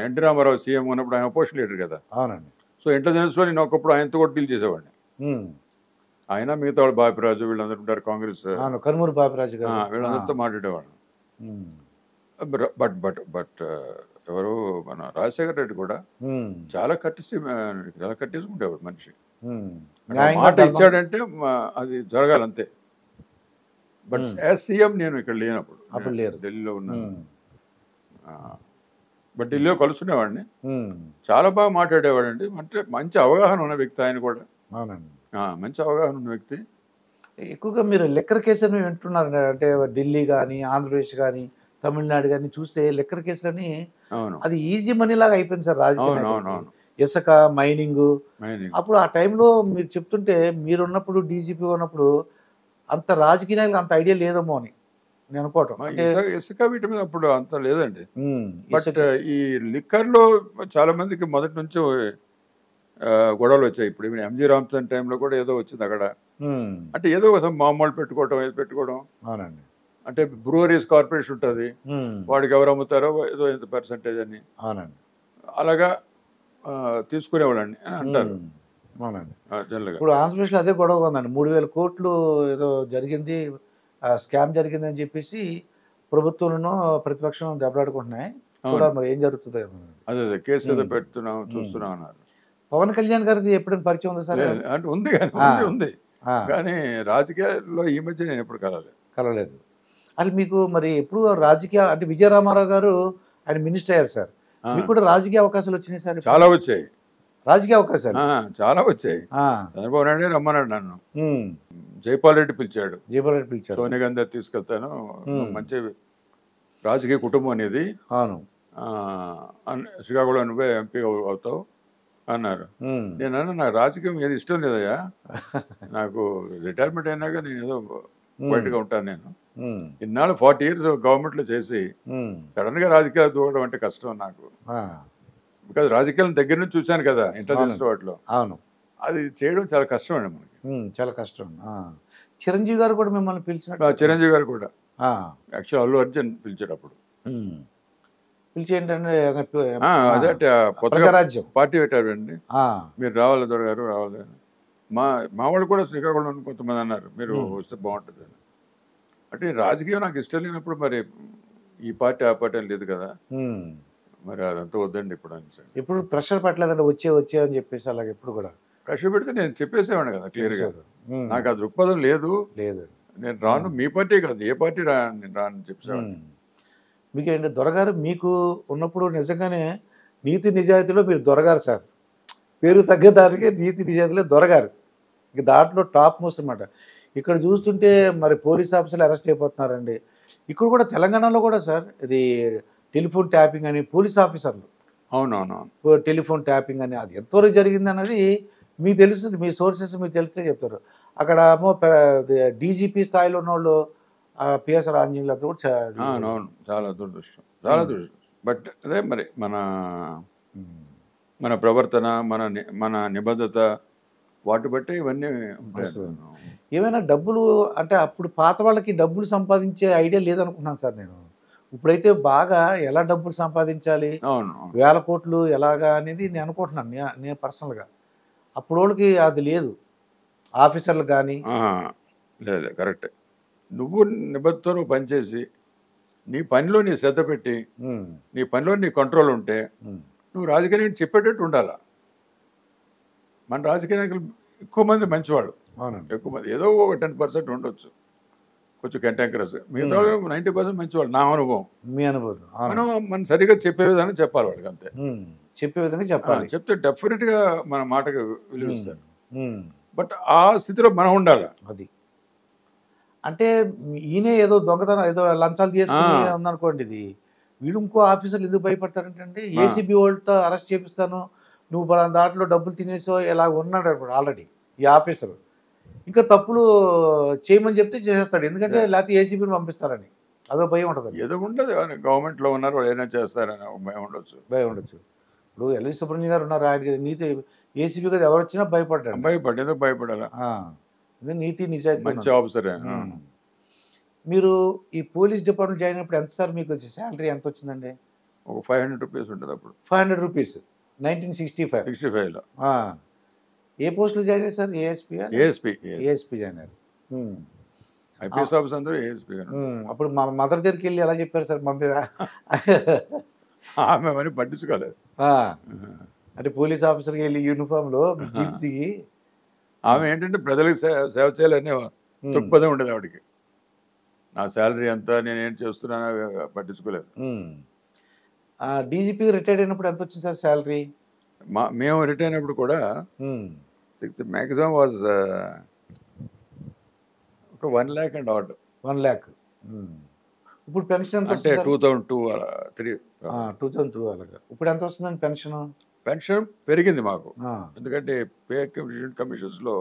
ఎన్టీ రామారావు సీఎం ఉన్నప్పుడు ఆయన అపోజిషన్ లీడర్ కదా. అవునండి. సో ఇంటెలిజెన్స్లో నేను ఒకప్పుడు ఆయనతో కూడా డీల్ చేసేవాడిని. ఆయన మిగతా వాళ్ళు బాపిరాజు వీళ్ళందరూ ఉంటారు, కాంగ్రెస్ కనుమూరు బాపిరాజు గారు, వీళ్ళందరితో మాట్లాడేవాడు. బట్ ఎవరు మన రాజశేఖర రెడ్డి కూడా చాలా కట్టేసుకుంటేవాడు మనిషి. మాట ఇచ్చాడంటే అది జరగాలంతే. బట్ యాజ్ సీఎం నేను ఇక్కడ లేనప్పుడు, అప్పుడు లేరు, ఢిల్లీలో ఉన్నాను. బట్ ఢిల్లీలో కలుసుకునేవాడిని, చాలా బాగా మాట్లాడేవాడండి. అంటే మంచి అవగాహన ఉన్న వ్యక్తి ఆయన కూడా. అవునండి, మంచి అవగాహన ఉన్న వ్యక్తి. ఎక్కువగా మీరు లిక్కర్ కేసులని వింటున్నారు అంటే ఢిల్లీ కానీ ఆంధ్రప్రదేశ్ కానీ తమిళనాడు కానీ చూస్తే లిక్కర్ కేసులని అది ఈజీ మనీ లాగా అయిపోయింది సార్ రాజకీయ. ఇసుక మైనింగ్ అప్పుడు ఆ టైంలో మీరు చెప్తుంటే మీరున్నప్పుడు డీజీపీ ఉన్నప్పుడు అంత రాజకీయ నాయకులు అంత ఐడియా లేదేమో అని నేను అనుకోవటం. ఇసుక వీటి మీద అప్పుడు అంత లేదండి. బట్ ఈ లిక్కర్లో చాలా మందికి మొదటి నుంచి గొడవలు వచ్చాయి. ఇప్పుడు ఎంజీ రామచంద్రన్ టైంలో కూడా ఏదో వచ్చింది అక్కడ. అంటే ఏదో ఒక మామూలు పెట్టుకోవడం. అవునండి. అంటే బ్రూవరీస్ కార్పొరేషన్ ఉంటుంది, వాడికి ఎవరు అమ్ముతారో ఏదో ఎంత పర్సంటేజ్ అని. అవునండి. అలాగా తీసుకునేవాళ్ళండి అని అంటారు. అవునండి. జనరల్గా ఇప్పుడు ఆంధ్రప్రదేశ్లో అదే గొడవ ఉందండి. 3,000 కోట్లు ఏదో జరిగింది, స్కామ్ జరిగింది అని చెప్పేసి ప్రభుత్వంలో ప్రతిపక్షం దెబ్బలాడుకుంటున్నాయి. చూడాలి మరి ఏం జరుగుతుంది. అదే కేసు ఏదో చూస్తున్నాం అన్నారు. పవన్ కళ్యాణ్ గారిది ఎప్పుడైనా పరిచయం ఉందా సార్? అంటే ఉంది కానీ రాజకీయాల్లో ఈ మధ్య నేను ఎప్పుడు కలలేదు. అసలు మీకు మరి ఎప్పుడు రాజకీయ అంటే విజయ రామారావు గారు ఆయన మినిస్టర్ అయ్యారు సార్, మీకు కూడా రాజకీయ అవకాశాలు వచ్చినాయి సార్? చాలా వచ్చాయి రాజకీయ అవకాశాలు, చాలా వచ్చాయి. చంద్రబాబు నాయుడు రమ్మన్నాడు నన్ను, జైపాల్ రెడ్డి పిలిచాడు, సోనియా గాంధీ తీసుకెళ్తాను, మంచి రాజకీయ కుటుంబం అనేది, శ్రీకాకుళం నువ్వే ఎంపీ అవుతావు అన్నారు. నేను అన్నా నాకు రాజకీయం ఏది ఇష్టం లేదయ్యా, నాకు రిటైర్మెంట్ అయినాక నేను ఏదో బయటగా ఉంటాను. నేను ఇన్నాళ్ళు 40 years గవర్నమెంట్లో చేసి సడన్ గా రాజకీయాలు దూకడం అంటే కష్టం నాకు. బికాజ్ రాజకీయాలను దగ్గర నుంచి చూశాను కదా ఇంటెలిజెన్స్ వాటిలో. అది చేయడం చాలా కష్టం అండి మనకి, చాలా కష్టం. చిరంజీవి గారు కూడా మిమ్మల్ని పిలిచినట్టు? చిరంజీవి గారు కూడా యాక్చువల్ అల్లు అర్జున్ పిలిచాడు అప్పుడు. పిలిచి ఏంటంటే అదే కొత్తగా పార్టీ పెట్టారు అండి, మీరు రావాలి దొరగారు రావాలి. మా వాళ్ళు కూడా శ్రీకాకుళం కొంతమంది అన్నారు మీరు వస్తే బాగుంటుంది అని. అంటే రాజకీయం నాకు ఇష్టం లేనప్పుడు మరి ఈ పార్టీ ఆ పార్టీ అని లేదు కదా, మరి అదంతా వద్దండి ఇప్పుడు అని. ఇప్పుడు ప్రెషర్ పెట్టలేదండి వచ్చే అని చెప్పేసి? అలాగే ఎప్పుడు కూడా ప్రెషర్ పెడితే నేను చెప్పేసేవాడిని కదా క్లియర్గా, నాకు ఆ దృక్పథం లేదు, నేను రాను, మీ పార్టీ కాదు ఏ పార్టీ నేను రాను చెప్పేవాడిని. మీకేంటి దొరగారు మీకు ఉన్నప్పుడు నిజంగానే నీతి నిజాయితీలో మీరు దొరగారు సార్, పేరు తగ్గదానికి నీతి నిజాయితీలో దొరగారు, ఇక దాంట్లో టాప్ మోస్ట్ అనమాట. ఇక్కడ చూస్తుంటే మరి పోలీస్ ఆఫీసర్లు అరెస్ట్ అయిపోతున్నారండి. ఇక్కడ కూడా తెలంగాణలో కూడా సార్ ఇది టెలిఫోన్ ట్యాపింగ్ అని పోలీస్ ఆఫీసర్లు, టెలిఫోన్ ట్యాపింగ్ అని, అది ఎంతవరకు జరిగింది అన్నది మీకు తెలుస్తుంది, మీ సోర్సెస్ మీకు తెలిస్తే చెప్తారు. అక్కడ ఏమో డీజీపీ స్థాయిలో ఉన్న వాళ్ళు పిఎస్ఆర్ ఆంజనేయులు కూడా చాలా దురదృష్టం, చాలా దురదృష్టం. బట్ అదే మరి మన ప్రవర్తన, మన నిబద్ధత వాటి బట్టి ఇవన్నీ ఏమైనా డబ్బులు అంటే అప్పుడు పాత వాళ్ళకి డబ్బులు సంపాదించే ఐడియా లేదనుకుంటున్నాను సార్ నేను. ఇప్పుడైతే బాగా ఎలా డబ్బులు సంపాదించాలి, 1000 కోట్లు ఎలాగా అనేది నేను అనుకుంటున్నాను నేను పర్సనల్గా. అప్పుడు వాళ్ళకి అది లేదు, ఆఫీసర్లు కానీ. లేదు, కరెక్టే. నువ్వు నిబద్ధతో నువ్వు పనిచేసి నీ పనిలో నీ శ్రద్ధ పెట్టి నీ పనిలో నీ కంట్రోల్ ఉంటే నువ్వు రాజకీయాన్ని చెప్పేటట్టు ఉండాలా. మన రాజకీయ నాయకులు ఎక్కువ మంది మంచివాళ్ళు, ఎక్కువ మంది, ఏదో ఒక 10% ఉండొచ్చు కొంచెం కంటాంకరస్, మిగతా 90% మంచివాళ్ళు. నా అనుభవం, మీ అనుభవం, మనం సరిగా చెప్పే విధానం చెప్పాలి వాళ్ళకి, అంతే. చెప్పే విధంగా చెప్పాలి, చెప్తే డెఫినెట్గా మన మాటకు విలువిస్తారు. బట్ ఆ స్థితిలో మనం ఉండాలి. అది అంటే ఈయనే ఏదో దొంగతనం ఏదో లంచాలు తీసుకుని ఉందనుకోండి, ఇది వీడు ఇంకో ఆఫీసర్లు ఎందుకు భయపడతారంటే ఏసీబీ వాళ్ళతో అరెస్ట్ చేపిస్తాను, నువ్వు దాంట్లో డబ్బులు తినేసో ఇలా ఉన్నాడు ఆల్రెడీ ఈ ఆఫీసర్. ఇంకా తప్పులు చేయమని చెప్తే చేసేస్తాడు, ఎందుకంటే లేకపోతే ఏసీబీని పంపిస్తారని అదో భయం ఉంటుంది. ఏదో ఉండదు, గవర్నమెంట్లో ఉన్నారు వాళ్ళు ఏదైనా చేస్తారని ఒక భయం ఉండొచ్చు. భయం ఉండొచ్చు. ఇప్పుడు ఎల్వి సుబ్రహ్మణ్యం గారు ఉన్నారు, ఆయన నీతి ఏసీబీ కదా ఎవరు వచ్చినా భయపడ్డాడు. భయపడి ఎందుకు భయపడాలా, నీతి నిజాయితీ మంచి ఆఫీసరే. మీరు ఈ పోలీస్ డిపార్ట్మెంట్ జాయిన్ అయినప్పుడు ఎంత సార్ మీకు శాలరీ ఎంత వచ్చిందండి? ఒక 500 రూపీస్ ఉంటుంది అప్పుడు. 500 రూపీస్ 1965. 65లో. ఏ పోస్టులో జాయిన్ అయ్యారు సార్? ఏఎస్పీ జాయిన్ అయ్యారు. ఐపీఎస్ ఆఫీస్ అందరూ ఏఎస్పీ. అప్పుడు మా మదర్ దగ్గరికి వెళ్ళి ఎలా చెప్పారు సార్ మమ్మీ? ఆమె మరి పట్టించుకోలేదు. అంటే పోలీస్ ఆఫీసర్కి వెళ్ళి యూనిఫామ్లో జీప్ దిగి ఆమె ఏంటంటే ప్రజలకు సేవ చేయాలనే దృక్పథం ఉండేది ఆవిడకి. నా శాలరీ అంతా నేనేం చేస్తున్నానో పట్టించుకోలేదు. డీజీపీ రిటైర్డ్ అయినప్పుడు ఎంత వచ్చింది సార్ శాలరీ? మేము రిటైర్ అయినప్పుడు కూడా మ్యాక్సిమం వాజ్ ఒక 1 lakh అండ్ ఆర్డ్. 1 lakh. ఇప్పుడు పెన్షన్ ఎంత అంటే 2002 3 2002 అలాగా. ఇప్పుడు ఎంత వస్తుందండి పెన్షన్? పెన్షన్ పెరిగింది మాకు, ఎందుకంటే పే కమిషన్స్లో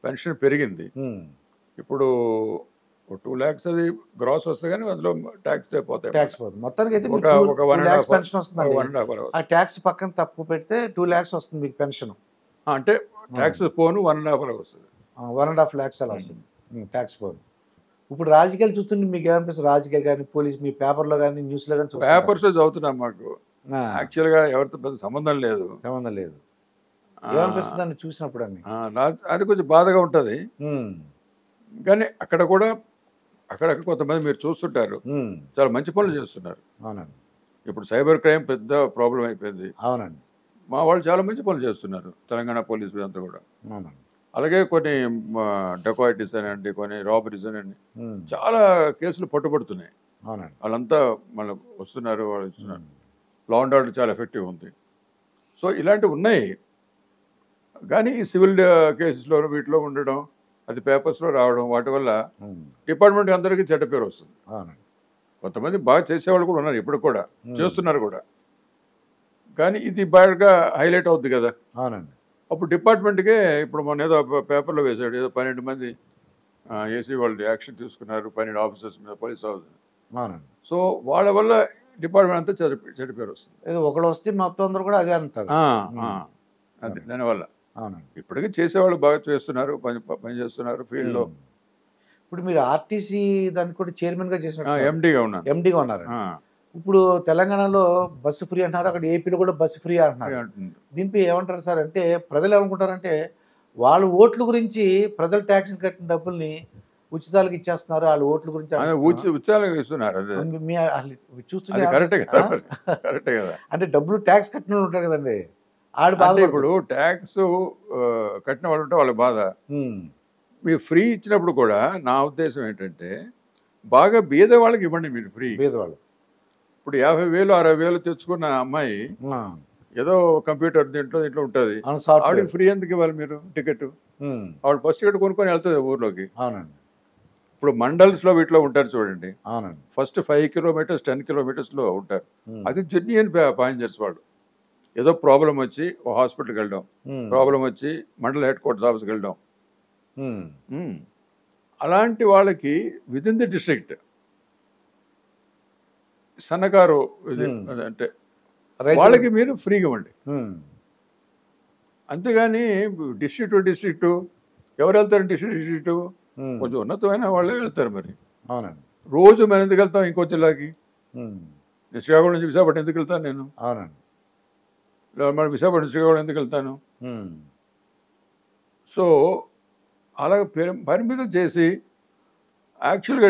పెన్షన్ పెరిగింది. ఇప్పుడు 2 lakhs అది గ్రాస్ వస్తే కానీ అందులో ట్యాక్స్ అయిపోతాయి. ట్యాక్స్ పోతుంది మొత్తానికి అయితే ఒక 1.5 పెన్షన్ వస్తుంది. ఆ ట్యాక్స్ పక్కన తప్పు పెడితే 2 lakhs వస్తుంది మీకు పెన్షన్. అంటే ట్యాక్స్ పోను 1.5 వస్తుంది. 1.5 lakhs అలా వస్తుంది ట్యాక్స్ పోను. ఇప్పుడు రాజకీయాలు చూస్తుంటే మీకు ఏమనిపిస్తుంది? రాజకీయాలు కానీ పోలీస్ మీ పేపర్లో కానీ న్యూస్లో కానీ పేపర్స్లో చదువుతున్నాం. మాకు యాక్చువల్గా ఎవరితో పెద్ద సంబంధం లేదు. ఏమనిపిస్తుంది అని చూసినప్పుడు అన్ని? అది కొంచెం బాధగా ఉంటుంది. కానీ అక్కడ కూడా అక్కడక్కడ కొంతమంది మీరు చూస్తుంటారు చాలా మంచి పనులు చేస్తున్నారు. అవునండి. ఇప్పుడు సైబర్ క్రైమ్ పెద్ద ప్రాబ్లం అయిపోయింది. అవునండి. మా వాళ్ళు చాలా మంచి పనులు చేస్తున్నారు తెలంగాణ పోలీసు అంతా కూడా. అవునండి. అలాగే కొన్ని డెకాయిటీస్ అనండి, కొన్ని రాబరీస్ అనండి, చాలా కేసులు పట్టుబడుతున్నాయి. అవునండి. వాళ్ళంతా మళ్ళీ వస్తున్నారు, వాళ్ళు ఇస్తున్నారు. లా అండ్ ఆర్డర్ చాలా ఎఫెక్టివ్ ఉంది. సో ఇలాంటివి ఉన్నాయి. కానీ ఈ సివిల్ కేసెస్లో వీటిలో ఉండడం, అది పేపర్స్లో రావడం, వాటి వల్ల డిపార్ట్మెంట్ అందరికీ చెడ్డ పేరు వస్తుంది. కొంతమంది బాగా చేసేవాళ్ళు కూడా ఉన్నారు, ఇప్పుడు కూడా చేస్తున్నారు కూడా. కానీ ఇది బాగా హైలైట్ అవుద్ది కదా. అవునండి. అప్పుడు డిపార్ట్మెంట్కే ఇప్పుడు మొన్న ఏదో పేపర్లో వేశాడు, ఏదో 12 మంది ఏసీ వాళ్ళు యాక్షన్ తీసుకున్నారు 12 ఆఫీసర్స్ మీద, పోలీస్ ఆఫీసర్. అవునండి. సో వాళ్ళ వల్ల డిపార్ట్మెంట్ అంతా చెడ్డ పేరు వస్తుంది. ఒకళ్ళు వస్తే మొత్తం అందరూ కూడా అదే అంటారు. అది దానివల్ల. అవునండి. ఇప్పటికీ చేసేవాళ్ళు బాగా చేస్తున్నారు, పని చేస్తున్నారు ఫీల్డ్లో. ఇప్పుడు మీరు ఆర్టీసీ దానికి కూడా చైర్మన్గా చేసిన ఎండీగా ఉన్నారు. ఇప్పుడు తెలంగాణలో బస్సు ఫ్రీ అంటున్నారు, అక్కడ ఏపీలో కూడా బస్సు ఫ్రీ అంటున్నారు. దీనిపై ఏమంటారు సార్? అంటే ప్రజలు ఏమనుకుంటారంటే వాళ్ళ ఓట్ల గురించి ప్రజలు ట్యాక్స్ కట్టిన డబ్బుల్ని ఉచితాలకు ఇచ్చేస్తున్నారు, వాళ్ళ ఓట్ల గురించి ఉచితాలకు ఇస్తున్నారు. చూస్తుంటే కదా, అంటే డబ్బులు ట్యాక్స్ కట్టిన ఉంటారు కదండి, ఆడ బాధ. ఇప్పుడు ట్యాక్స్ కట్టిన వాళ్ళు ఉంటే వాళ్ళ బాధ. మీరు ఫ్రీ ఇచ్చినప్పుడు కూడా నా ఉద్దేశం ఏంటంటే బాగా బీద వాళ్ళకి ఇవ్వండి మీరు ఫ్రీ. బీద వాళ్ళు ఇప్పుడు 50,000 60,000 తెచ్చుకున్న అమ్మాయి ఏదో కంప్యూటర్ దీంట్లో ఉంటుంది, ఆవిడకి ఫ్రీ ఎందుకు ఇవ్వాలి మీరు టికెట్? ఆవిడ బస్ టికెట్ కొనుక్కొని వెళ్తుంది ఊర్లోకి. అవునండి. ఇప్పుడు మండల్స్లో వీటిలో ఉంటారు చూడండి. అవునండి. ఫస్ట్ 5 kilometers 10 kilometersలో ఉంటారు. అది జెన్యూన్ ప్యాసింజర్స్ వాళ్ళు. ఏదో ప్రాబ్లం వచ్చి ఓ హాస్పిటల్కి వెళ్ళడం, ప్రాబ్లం వచ్చి మండల హెడ్ క్వార్టర్స్ ఆఫీస్కి వెళ్ళడం, అలాంటి వాళ్ళకి విదిన్ ది డిస్ట్రిక్ట్ సన్నకారు ఇది అంటే వాళ్ళకి మీరు ఫ్రీగా ఇవ్వండి. అంతేగాని డిస్ట్రిక్ట్ ఎవరు వెళ్తారు? డిస్ట్రిక్ట్ కొంచెం ఉన్నతమైన వాళ్ళే వెళ్తారు. మరి అవునండి. రోజు మనం ఎందుకు వెళ్తాం ఇంకో జిల్లాకి? శ్రీకాకుళం నుంచి విశాఖపట్నం ఎందుకు వెళ్తాను నేను? అవునండి. మన విశాఖపట్నం శ్రీకాకుళం ఎందుకు వెళ్తాను? సో అలా పరిమితం చేసి యాక్చువల్గా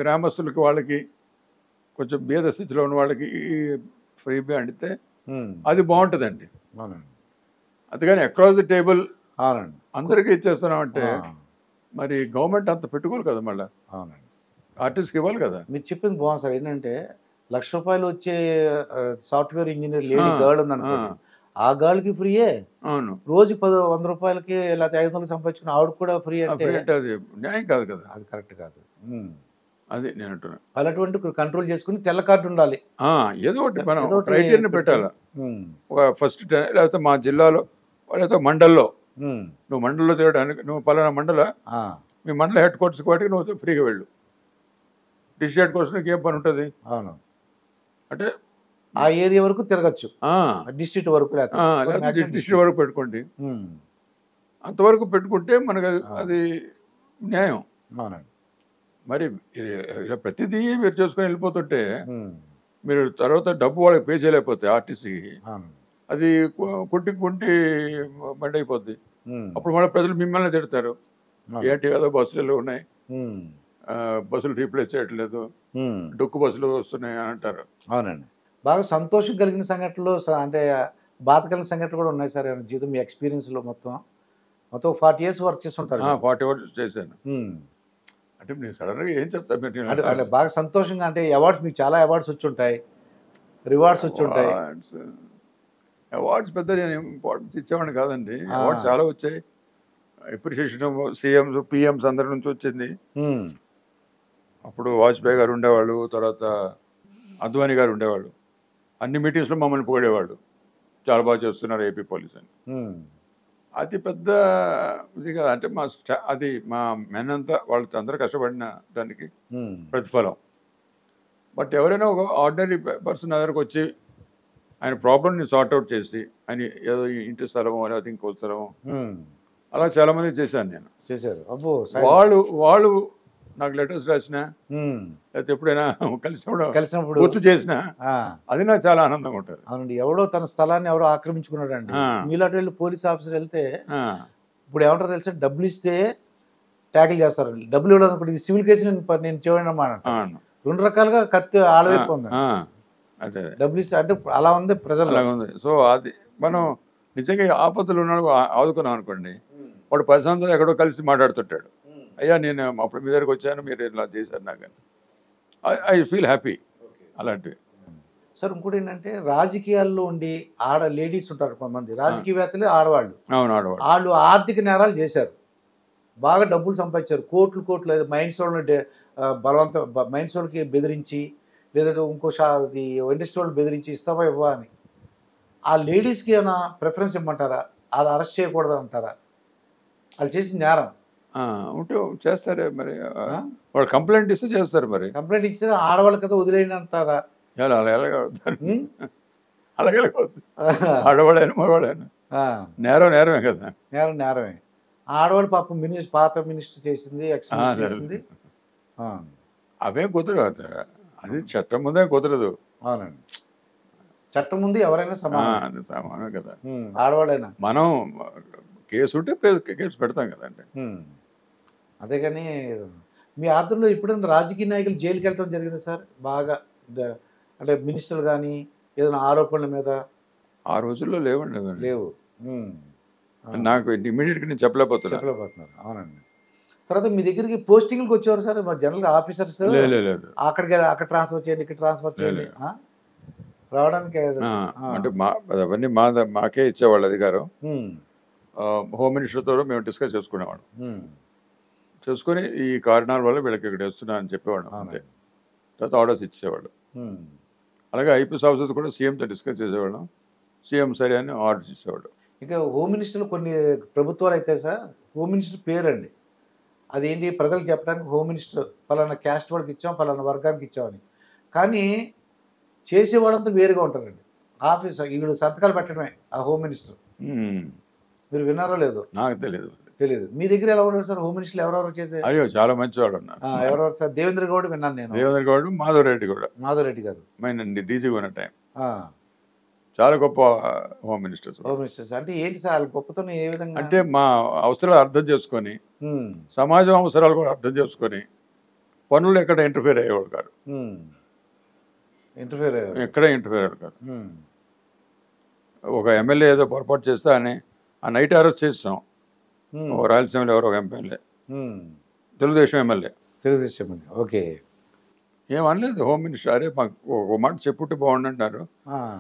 గ్రామస్తులకి వాళ్ళకి కొంచెం భేద స్థితిలో ఉన్న వాళ్ళకి ఫ్రీ అండితే అది బాగుంటుందండి. అందుకని అక్రాస్ ది టేబుల్ అందరికీ ఇచ్చేస్తున్నామంటే మరి గవర్నమెంట్ అంత పెట్టుకోవాలి కదా, మళ్ళీ ఆర్టిస్ట్కి ఇవ్వాలి కదా. మీరు చెప్పింది బాగుంది సార్. ఏంటంటే ₹1,00,000 వచ్చే సాఫ్ట్వేర్ ఇంజనీర్ లేడీ గర్ల్ ఉందనుకోండి, ఆ గర్ల్కి ఫ్రీయే. అవును. రోజు 100 రూపాయలకి లేకపోతే 500 సంపాదించుకుని ఆవిడ కూడా ఫ్రీ అంటే అది న్యాయం కాదు కదా, అది కరెక్ట్ కాదు. అది నేను అంటున్నాను. అలాంటి కంట్రోల్ చేసుకుని తెల్ల కార్డు ఉండాలి. ఏదో ఒకటి మనం క్రైటీరియా పెట్టాలి. ఒక ఫస్ట్ లేకపోతే మా జిల్లాలో లేకపోతే మండల్లో ఉమ్. నువ్వు మండలంలో తిరగడానికి నువ్వు పలానా మండల ఆ, మీ మండల హెడ్ క్వార్టర్స్కి వాటికి నువ్వు ఫ్రీగా వెళ్ళు. డిస్ట్రిక్ట్ హెడ్ క్వార్టర్స్ నీకు ఏం పని ఉంటుంది అవును. అంటే ఆ ఏరియా వరకు తిరగచ్చు, ఆ, డిస్ట్రిక్ట్ వరకు ఆ, లేకపోతే లేకపోతే డిస్ట్రిక్ట్ వరకు పెట్టుకోండి. ఉమ్. అంతవరకు పెట్టుకుంటే మనకు అది న్యాయం. అవునండి. మరి ఇలా ప్రతిదీ మీరు చేసుకొని వెళ్ళిపోతుంటే ఉమ్. మీరు తర్వాత డబ్బు వాళ్ళకి పే చేయలేకపోతే ఆర్టీసీకి అవును. అది కుంటి బండి అయిపోద్ది. ఉమ్. అప్పుడు మళ్ళీ ప్రజలు మిమ్మల్ని తిడతారు, అవును. ఏంటి ఏదో బస్సులు ఉన్నాయి, ఉమ్. బస్సులు రీప్లేస్ చేయట్లేదు, ఉమ్. డొక్కు బస్సులు వస్తున్నాయి అని అంటారు. అవునండి. బాగా సంతోషం కలిగిన సంఘటనలు అంటే బాధ కలిగిన సంఘటనలు కూడా ఉన్నాయి సార్ ఏమైనా జీవితం మీ ఎక్స్పీరియన్స్లో మొత్తం మొత్తం 40 years వర్క్ చేసి ఉంటారు మీరు. 40 hours చేశాను. ఉమ్. అంటే నేను సడన్గా ఏం చెప్తాను మీరు అంటే అంటే బాగా సంతోషంగా అంటే అవార్డ్స్ మీకు చాలా అవార్డ్స్ వచ్చి ఉంటాయి, రివార్డ్స్ వచ్చి ఉంటాయి. అవార్డ్స్ పెద్ద నేను ఇంపార్టెన్స్ ఇచ్చేవాడిని కాదండి. ఆ. అవార్డ్స్ చాలా వచ్చాయి. అప్రిషియేషన్ సీఎంస్ పిఎంస్ అందరి నుంచి వచ్చింది. ఉమ్. అప్పుడు వాజ్పేయి గారు ఉండేవాళ్ళు, తర్వాత అద్వానీ గారు ఉండేవాళ్ళు. అన్ని మీటింగ్స్లో మమ్మల్ని పొగిడేవాళ్ళు, చాలా బాగా చేస్తున్నారు ఏపీ పోలీస్ అని. ఉమ్. అది పెద్ద ఇది కాదు, అంటే అది మా మెన్ అంతా వాళ్ళతో అందరూ కష్టపడిన దానికి ఉమ్. ప్రతిఫలం. బట్ ఎవరైనా ఒక ఆర్డినరీ పర్సన్ దగ్గరకు వచ్చి ఆయన ప్రాబ్లమ్ని సార్ట్అవుట్ చేసి ఆయన ఏదో ఇంటి స్థలమో లేకపోతే ఇంకో స్థలమో ఉమ్. అలా చాలామంది చేశాను నేను. చేశారు. అబ్బో వాళ్ళు నాకు లెటర్స్ రాసినా ఉమ్. లేకపోతే ఎప్పుడైనా కలిసినప్పుడు గుర్తు చేసినా ఆ, అది నాకు చాలా ఆనందంగా ఉంటుంది. అవునండి. ఎవడో తన స్థలాన్ని ఎవడో ఆక్రమించుకున్నాడండి. ఆ. మీలాంటి వెళ్ళి పోలీస్ ఆఫీసర్ వెళ్తే ఆ, ఇప్పుడు ఏమంటారు తెలుసా, డబ్బులు ఇస్తే ట్యాకిల్ చేస్తారు. డబ్బులు ఇవ్వడం అనుకోండి, ఇది సివిల్ కేసు నేను చేయడం అన్నమాట. అవును. రెండు రకాలుగా కత్తి ఆడవైపు ఉంది. ఆ, అదే డబ్బులు ఇస్తే అంటే అలా ఉంది ప్రజలు. అలాగే ఉంది. సో అది మనం నిజంగా ఈ ఆపదలు ఉన్నాడు ఆదుకున్నాం అనుకోండి, వాడు 10 సంవత్సరాలు ఎక్కడో కలిసి మాట్లాడుతుంటాడు, అయ్యా నేను అప్పుడు మీ దగ్గరికి వచ్చాను, మీరు ఇలా చేశారు నాకు అని. ఐ ఫీల్ హ్యాపీ అలాంటివి. సార్ ఇంకోటి ఏంటంటే రాజకీయాల్లో ఉండి లేడీస్ ఉంటారు కొంతమంది రాజకీయవేత్తలు, ఆడవాళ్ళు. అవును, ఆడవాడు. వాళ్ళు ఆర్థిక నేరాలు చేశారు, బాగా డబ్బులు సంపాదించారు, కోట్లు మైన్స్ వాళ్ళని మైన్స్ వాళ్ళకి బెదిరించి, లేదంటే ఇంకో ఇండస్ట్రీ వాళ్ళు బెదిరించి ఇస్తావా ఇవ్వా అని. ఆ లేడీస్కి ఏమైనా ప్రిఫరెన్స్ ఇవ్వమంటారా? వాళ్ళు అరెస్ట్ చేయకూడదు అంటారా? వాళ్ళు చేసిన నేరం ఉంటే చేస్తారే మరి, వాడు కంప్లైంట్ ఇస్తే చేస్తారు. మరి కంప్లైంట్ ఇచ్చిన ఆడవాళ్ళ కదా వదిలేయని అంటారా? అలా ఎలాగ అలాగే ఆడవాడైనా మగవాడైనా నేరమే కదా. నేరమే. ఆడవాళ్ళు పాపం పాత మినిస్టర్ చేసింది, ఎక్స్ చేసింది. అవే కుదరదు, అది చట్టం ముందే కుదరదు. అవునండి. చట్టం ముందు ఎవరైనా సమానం కదా. ఆడవాళ్ళైనా మనం కేసు ఉంటే కేసు పెడతాం కదండి. అదే కానీ మీ ఆధ్వర్యంలో ఎప్పుడైనా రాజకీయ నాయకులు జైలుకి వెళ్ళడం జరిగింది సార్? బాగా అంటే మినిస్టర్లు కానీ ఏదైనా ఆరోపణల మీద? ఆ రోజుల్లో లేవండి. లేవు. నాకు ఇమీడియట్గా నేను చెప్పలేకపోతున్నారు. అవునండి. తర్వాత మీ దగ్గరికి పోస్టింగ్కి వచ్చేవారు సార్ జనరల్గా ఆఫీసర్స్? లేదు. అక్కడ ట్రాన్స్ఫర్ చేయండి, ఇక్కడ ట్రాన్స్ఫర్ చేయండి రావడానికి? అంటే అవన్నీ మాకే ఇచ్చేవాళ్ళు అధికారం. హోమ్ మినిస్టర్తో మేము డిస్కస్ చేసుకునేవాళ్ళం, చేసుకొని ఈ కారణాల వల్ల వీళ్ళకి ఇక్కడ వేస్తున్నా అని చెప్పేవాళ్ళం అంతే. తర్వాత ఆర్డర్స్ ఇచ్చేవాళ్ళు. అలాగే ఐపీఎస్ ఆఫీసర్స్ కూడా సీఎంతో డిస్కస్ చేసేవాళ్ళం, సీఎం సరే అని ఆర్డర్స్ ఇచ్చేవాళ్ళు. ఇంకా హోమ్ మినిస్టర్లు కొన్ని ప్రభుత్వాలు అయితే సార్ హోమ్ మినిస్టర్ పేరండి, అదేంటి ప్రజలకు చెప్పడానికి హోమ్ మినిస్టర్ ఫలానా క్యాస్ట్ వాళ్ళకి ఇచ్చాం, ఫలానా వర్గానికి ఇచ్చామని. కానీ చేసేవాళ్ళంతా వేరుగా ఉంటారండి. ఆఫీస్ వీళ్ళు సంతకాలు పెట్టడమే ఆ హోమ్ మినిస్టర్. మీరు విన్నారో లేదో నాకు తెలియదు. మీ దగ్గర ఎలా ఉన్నారు సార్ హోమ్ మినిస్టర్లు? ఎవరెవరు చేశారు? అయ్యో చాలా మంచివాడు ఉన్నారు. ఎవరెవరు సార్? దేవేంద్ర గౌడ్ విన్నాను నేను. దేవేంద్ర గౌడ్, మాధవరెడ్డి కూడా. మాధవరెడ్డి గారు డీజీగా ఉన్న టైం చాలా గొప్ప హోమ్ మినిస్టర్స్. అంటే ఏంటి సార్ వాళ్ళ గొప్పతనం ఏ విధంగా? అంటే మా అవసరాలు అర్థం చేసుకొని, సమాజం అవసరాలు కూడా అర్థం చేసుకొని, పనులు ఎక్కడ ఇంటర్ఫియర్ అయ్యేవాడు కాదు. ఎక్కడ ఇంటర్ఫియర్ అయ్యేవాడు కాదు. ఒక ఎమ్మెల్యే ఏదో పొరపాటు చేస్తే అని ఆ నైట్ అరెస్ట్ చేస్తాం. రాయలసీమలో ఎవరో ఒక ఎమ్మెల్యే, తెలుగుదేశం ఎమ్మెల్యే. ఓకే. ఏమనలేదు హోమ్ మినిస్టర్, అరే మాకు ఒక మాట చెప్పుంటే బాగుండు అంటారు.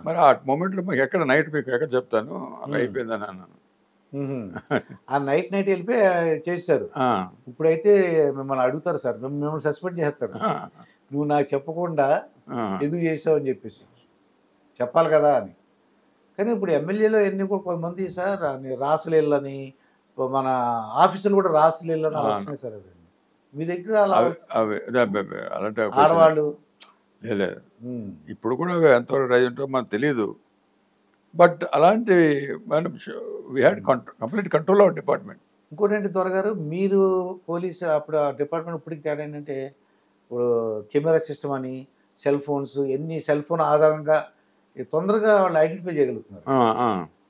మరి ఆ మూమెంట్లో మాకు ఎక్కడ నైట్ మీకు ఎక్కడ చెప్తాను, అలా అయిపోయిందని అన్నాను. ఆ నైట్ వెళ్ళిపోయి చేశారు. ఇప్పుడైతే మిమ్మల్ని అడుగుతారు సార్, మిమ్మల్ని సస్పెండ్ చేస్తారు. నువ్వు నాకు చెప్పకుండా ఎందుకు చేసావు అని చెప్పేసి చెప్పాలి కదా అని. కానీ ఇప్పుడు ఎమ్మెల్యేలో ఎన్ని కూడా కొంతమంది సార్ రాసలీళ్ళని మన ఆఫీసులు కూడా రాసలీలని వస్తున్నాయి సార్. అవి మీ దగ్గర అలా అవి అలాంటి ఆడవాళ్ళు లేదు. ఇప్పుడు కూడా అవి ఎంతవరకు రైజ్ ఉంటారో మనకు తెలియదు. బట్ అలాంటివి మనం we had complete control of department. ఇంకోటి ఏంటి త్వరగారు, మీరు పోలీసు అప్పుడు ఆ డిపార్ట్మెంట్ ఇప్పటికి తేడా ఏంటంటే, ఇప్పుడు కెమెరా సిస్టమ్ అని, సెల్ ఫోన్స్, ఎన్ని సెల్ ఫోన్ ఆధారంగా తొందరగా వాళ్ళు ఐడెంటిఫై చేయగలుగుతున్నారు.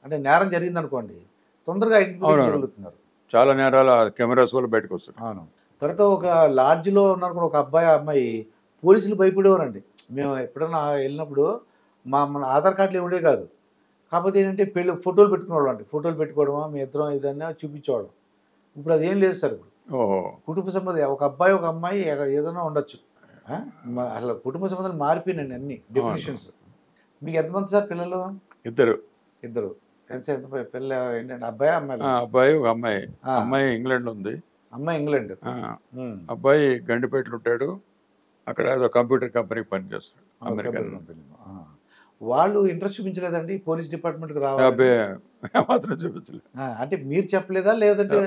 అంటే నేరం జరిగింది అనుకోండి, తొందరగా ఐడెంటిఫై చేయగలుగుతున్నారు. చాలా నేరాలు కెమెరాస్ వల్ల బయటకు వస్తారు. అవును. తర్వాత ఒక లాడ్జ్లో ఉన్నారు ఒక అబ్బాయి అమ్మాయి, పోలీసులు భయపడేవారండి. మేము ఎప్పుడన్నా వెళ్ళినప్పుడు మన ఆధార్ కార్డులు ఉండేవి కాదు. కాకపోతే ఏంటంటే ఫోటోలు పెట్టుకునేవాళ్ళం అండి. ఫోటోలు పెట్టుకోవడమా మీ ఇద్దరం ఏదన్నా చూపించేవాళ్ళం. ఇప్పుడు అదేం లేదు సార్. ఇప్పుడు కుటుంబ సంబంధం ఒక అబ్బాయి ఒక అమ్మాయి ఏదైనా ఉండొచ్చు. అసలు కుటుంబ సంబంధాలు మారిపోయినండి అన్ని డెఫినేషన్స్. మీకు ఎంతమంది సార్ పిల్లలు? ఇద్దరు. ఎంత పిల్లలు ఏంటంటే అబ్బాయి అమ్మాయి? అబ్బాయి ఒక అమ్మాయి. అమ్మాయి ఇంగ్లాండ్ ఉంది. అమ్మాయి ఇంగ్లాండ్. అబ్బాయి గండిపేటలో ఉంటాడు. అక్కడ ఏదో కంప్యూటర్ కంపెనీకి పనిచేస్తాడు అమెరికాలో. వాళ్ళు ఇంట్రెస్ట్ చూపించలేదండి పోలీస్ డిపార్ట్మెంట్కి రావాలి? మాత్రం చూపించలేదు. అంటే మీరు చెప్పలేదా లేదంటే?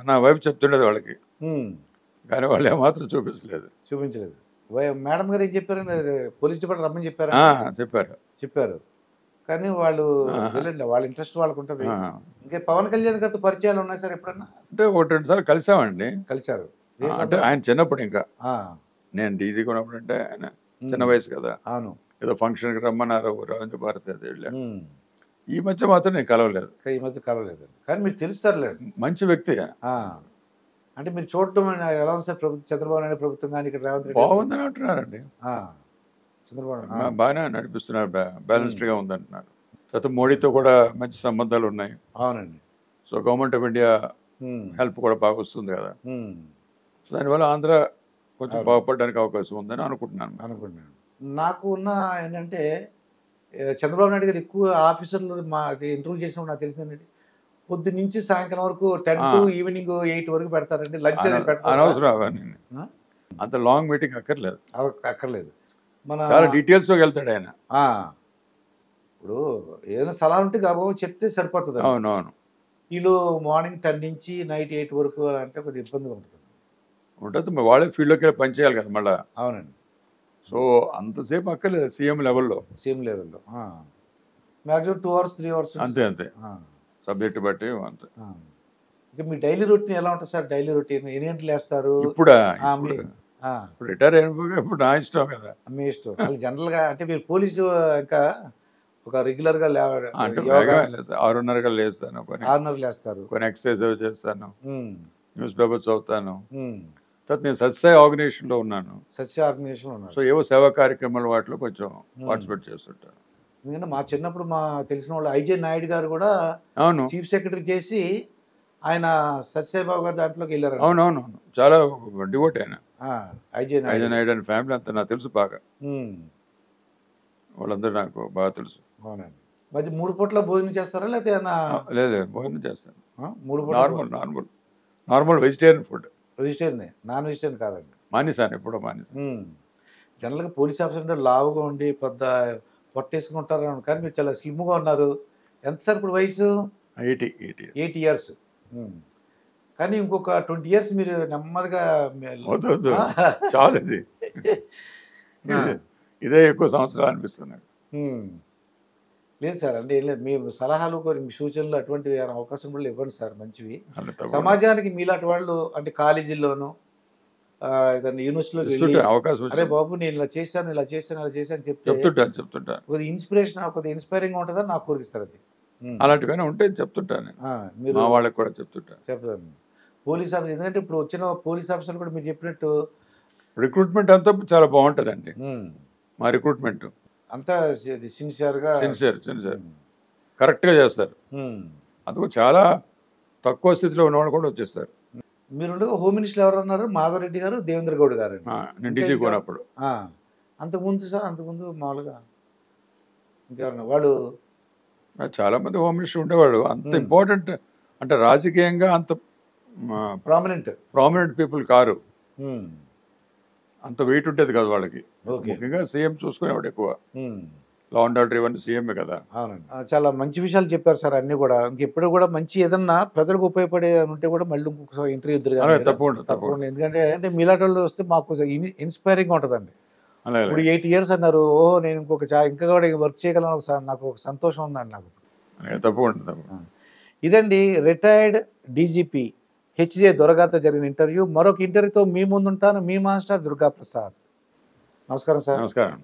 నా వైఫ్ చెప్తుండేది వాళ్ళకి, కానీ వాళ్ళు ఏమాత్రం చూపించలేదు. మేడం గారు ఏం చెప్పారండి? పోలీస్ డిపార్ట్మెంట్ రమ్మని చెప్పారు. కానీ వాళ్ళు తెలియండి, వాళ్ళ ఇంట్రెస్ట్ వాళ్ళకు ఉంటుంది. ఇంకా పవన్ కళ్యాణ్ గారితో పరిచయాలు ఉన్నాయి సార్ ఎప్పుడన్నా? అంటే 1-2 సార్లు కలిసామండి. కలిసారు అంటే ఆయన చిన్నప్పుడు, ఇంకా నేను డీజీగా ఉన్నప్పుడు, అంటే ఆయన చిన్న వయసు కదా. అవును. ఏదో ఫంక్షన్కి రమ్మన్నారు, రవీంద్ర భారతి అది వెళ్ళాను. ఈ మధ్య మాత్రం నేను కలవలేదు. కానీ మీరు తెలుస్తారులేండి, మంచి వ్యక్తి. అంటే మీరు చూడటం ఎలా ఉంది సార్? చంద్రబాబు నాయుడు ప్రభుత్వం కానీ ఇక్కడ రేవంత్ రెడ్డి బాగుందని అంటున్నారండి. చంద్రబాబు బాగానే నడిపిస్తున్నారు, బ్యాలెన్స్డ్గా ఉందంటున్నారు. తర్వాత మోడీతో కూడా మంచి సంబంధాలు ఉన్నాయి. అవునండి. So government of India help కూడా బాగా వస్తుంది కదా. సో దానివల్ల ఆంధ్ర కొంచెం బాగుపడడానికి అవకాశం ఉందని అనుకుంటున్నాను. నాకు ఉన్న ఏంటంటే, చంద్రబాబు నాయుడు గారు ఎక్కువ ఆఫీసర్లు ఇంటర్వ్యూ చేసినప్పుడు నాకు తెలిసిందండి, పొద్దు నుంచి సాయంకాలం వరకు 10 to ఈవినింగ్ 8 వరకు పెడతారండి. లంచ్ అది పెడతారు. అనవసరం అవన్నీ, అంత లాంగ్ మీటింగ్ అక్కర్లేదు. మన చాలా డీటెయిల్స్లోకి వెళ్తాడు ఆయన. ఇప్పుడు ఏదైనా సలహా ఉంటే గబగబా చెప్తే సరిపోతుంది. అవునవును. వీళ్ళు మార్నింగ్ 10 నుంచి నైట్ 8 వరకు అంటే కొద్దిగా ఇబ్బందిగా ఉంటుంది. వాళ్ళే ఫీల్డ్లోకి వెళ్ళి పనిచేయాలి కదా మళ్ళీ. అవునండి. సో అంతసేపు అక్కర్లేదు. సీఎం లెవెల్లో మ్యాక్సిమం 2 hours 3 hours అంతే. సబ్జెక్ట్ బట్టి అంతే. ఇంకా మీ డైలీ రొటీన్ ఎలా ఉంటుంది సార్? డైలీ రొటీన్ ఎన్ని గంటలు వేస్తారు? ఇప్పుడు రిటైర్ అయిపోగా ఇప్పుడు నా ఇష్టం కదా. మీ ఇష్టం. జనరల్గా అంటే మీరు పోలీసు ఇంకా ఒక రెగ్యులర్గా 6:30 లేస్తాను. 6:30 లేస్తారు. కొన్ని ఎక్సర్సైజ్ చేస్తాను, న్యూస్ పేపర్ చదువుతాను. తర్వాత నేను సత్సాయి ఆర్గనైజేషన్లో ఉన్నాను. సో ఏవో సేవా కార్యక్రమాలు వాటిలో కొంచెం పార్టిసిపేట్ చేస్తుంటాను. ఎందుకంటే మా చిన్నప్పుడు తెలిసిన వాళ్ళు ఐజే నాయుడు గారు కూడా చీఫ్ సెక్రటరీ చేసి ఆయన సత్యసాయిబాబు గారు దాంట్లోకి వెళ్ళారు. అవునవును, చాలా డివోట్ ఆయన. ఐజే నాయుడు అని ఫ్యామిలీ అంతా నాకు తెలుసు బాగా. వాళ్ళందరూ నాకు బాగా తెలుసు. అవునండి. మరి 3 పూట్ల భోజనం చేస్తారా లేకపోతే? లేదు, భోజనం చేస్తాను. 3 పూట్ల normal vegetarian food. Vegetarian, non vegetarian కాదండి. మానేసాను, ఎప్పుడో మానేసాను. జనరల్గా పోలీస్ ఆఫీసర్ అంటే లావుగా ఉండి పెద్ద పొట్టేసుకుంటారు, కానీ మీరు చాలా స్లిమ్గా ఉన్నారు. ఎంత సార్ ఇప్పుడు వయసు? 80 years. కానీ ఇంకొక 20 years మీరు నెమ్మదిగా చాలు. ఇదే ఎక్కువ సంవత్సరాలు అనిపిస్తున్నాయి. లేదు సార్, అంటే ఏం లేదు, మీ సలహాలు కొన్ని మీ సూచనలు అటువంటి అవకాశం కూడా ఇవ్వండి సార్, మంచివి. సమాజానికి మీలాంటి వాళ్ళు అంటే కాలేజీల్లోనూ ఏదైనా యూనివర్సిటీలో అవకాశం, అరే బాబు నేను ఇలా చేశాను చెప్తుంటాను. కొద్దిగా ఇన్స్పిరేషన్, కొద్దిగా ఇన్స్పైరింగ్గా ఉంటుందని నాకు కోరిస్తారు. అది అలాంటివైనా ఉంటే చెప్తుంటాను. మీరు వాళ్ళకి కూడా చెప్తాను. పోలీస్ ఆఫీసర్, ఎందుకంటే ఇప్పుడు వచ్చిన పోలీస్ ఆఫీసర్ కూడా మీరు చెప్పినట్టు రిక్రూట్మెంట్ అంతా చాలా బాగుంటుందండి. మా రిక్రూట్మెంట్ అంతా సిన్సియర్గా కరెక్ట్గా చేస్తారు. అందుకు చాలా తక్కువ స్థితిలో ఉన్నవాళ్ళు కూడా వచ్చేస్తారు. మీరు హోమ్ మినిస్టర్ ఎవరు అన్నారు? మాధవరెడ్డి గారు, దేవేంద్ర గౌడ్ గారు. నేను డీజీ కొన్నప్పుడు. అంతకుముందు సార్, అంతకుముందు మామూలుగా ఇంకెవరన్నా వాళ్ళు చాలామంది హోమ్ మినిస్టర్ ఉండేవాడు. అంత ఇంపార్టెంట్ అంటే రాజకీయంగా అంత ప్రామినెంట్ పీపుల్ కారు. అంత వెయిట్ ఉండేది కాదు వాళ్ళకి. ముఖ్యంగా సీఎం చూసుకునేవాడు ఎక్కువ. లా అండ్ ఆర్డర్ ఇవన్నీ సీఎంఏ కదా. అవునండి. చాలా మంచి విషయాలు చెప్పారు సార్ అన్నీ కూడా. ఇంకెప్పుడు కూడా మంచి ఏదన్నా ప్రజలకు ఉపయోగపడే ఉంటే కూడా మళ్ళీ ఇంకొకసారి ఇంటర్వ్యూ ఇద్దరు అలాగే తప్పకుండా తప్పకుండా తప్పకుండా. ఎందుకంటే అంటే మీలాంటి వాళ్ళు వస్తే మాకు ఇన్స్పైరింగ్గా ఉంటుందండి. అలాగే ఇప్పుడు 8 years అన్నారు. ఓహో, నేను ఇంకా కూడా వర్క్ చేయగలను నాకు ఒక సంతోషం ఉందండి నాకు. అలాగే తప్పకుండా తప్పకుండా. ఇదండి రిటైర్డ్ డీజీపీ హెచ్జే దొరగారితో జరిగిన ఇంటర్వ్యూ. మరొక ఇంటర్వ్యూతో మీ ముందుంటాను, మీ మాస్టర్ దుర్గా ప్రసాద్. నమస్కారం సార్. నమస్కారం.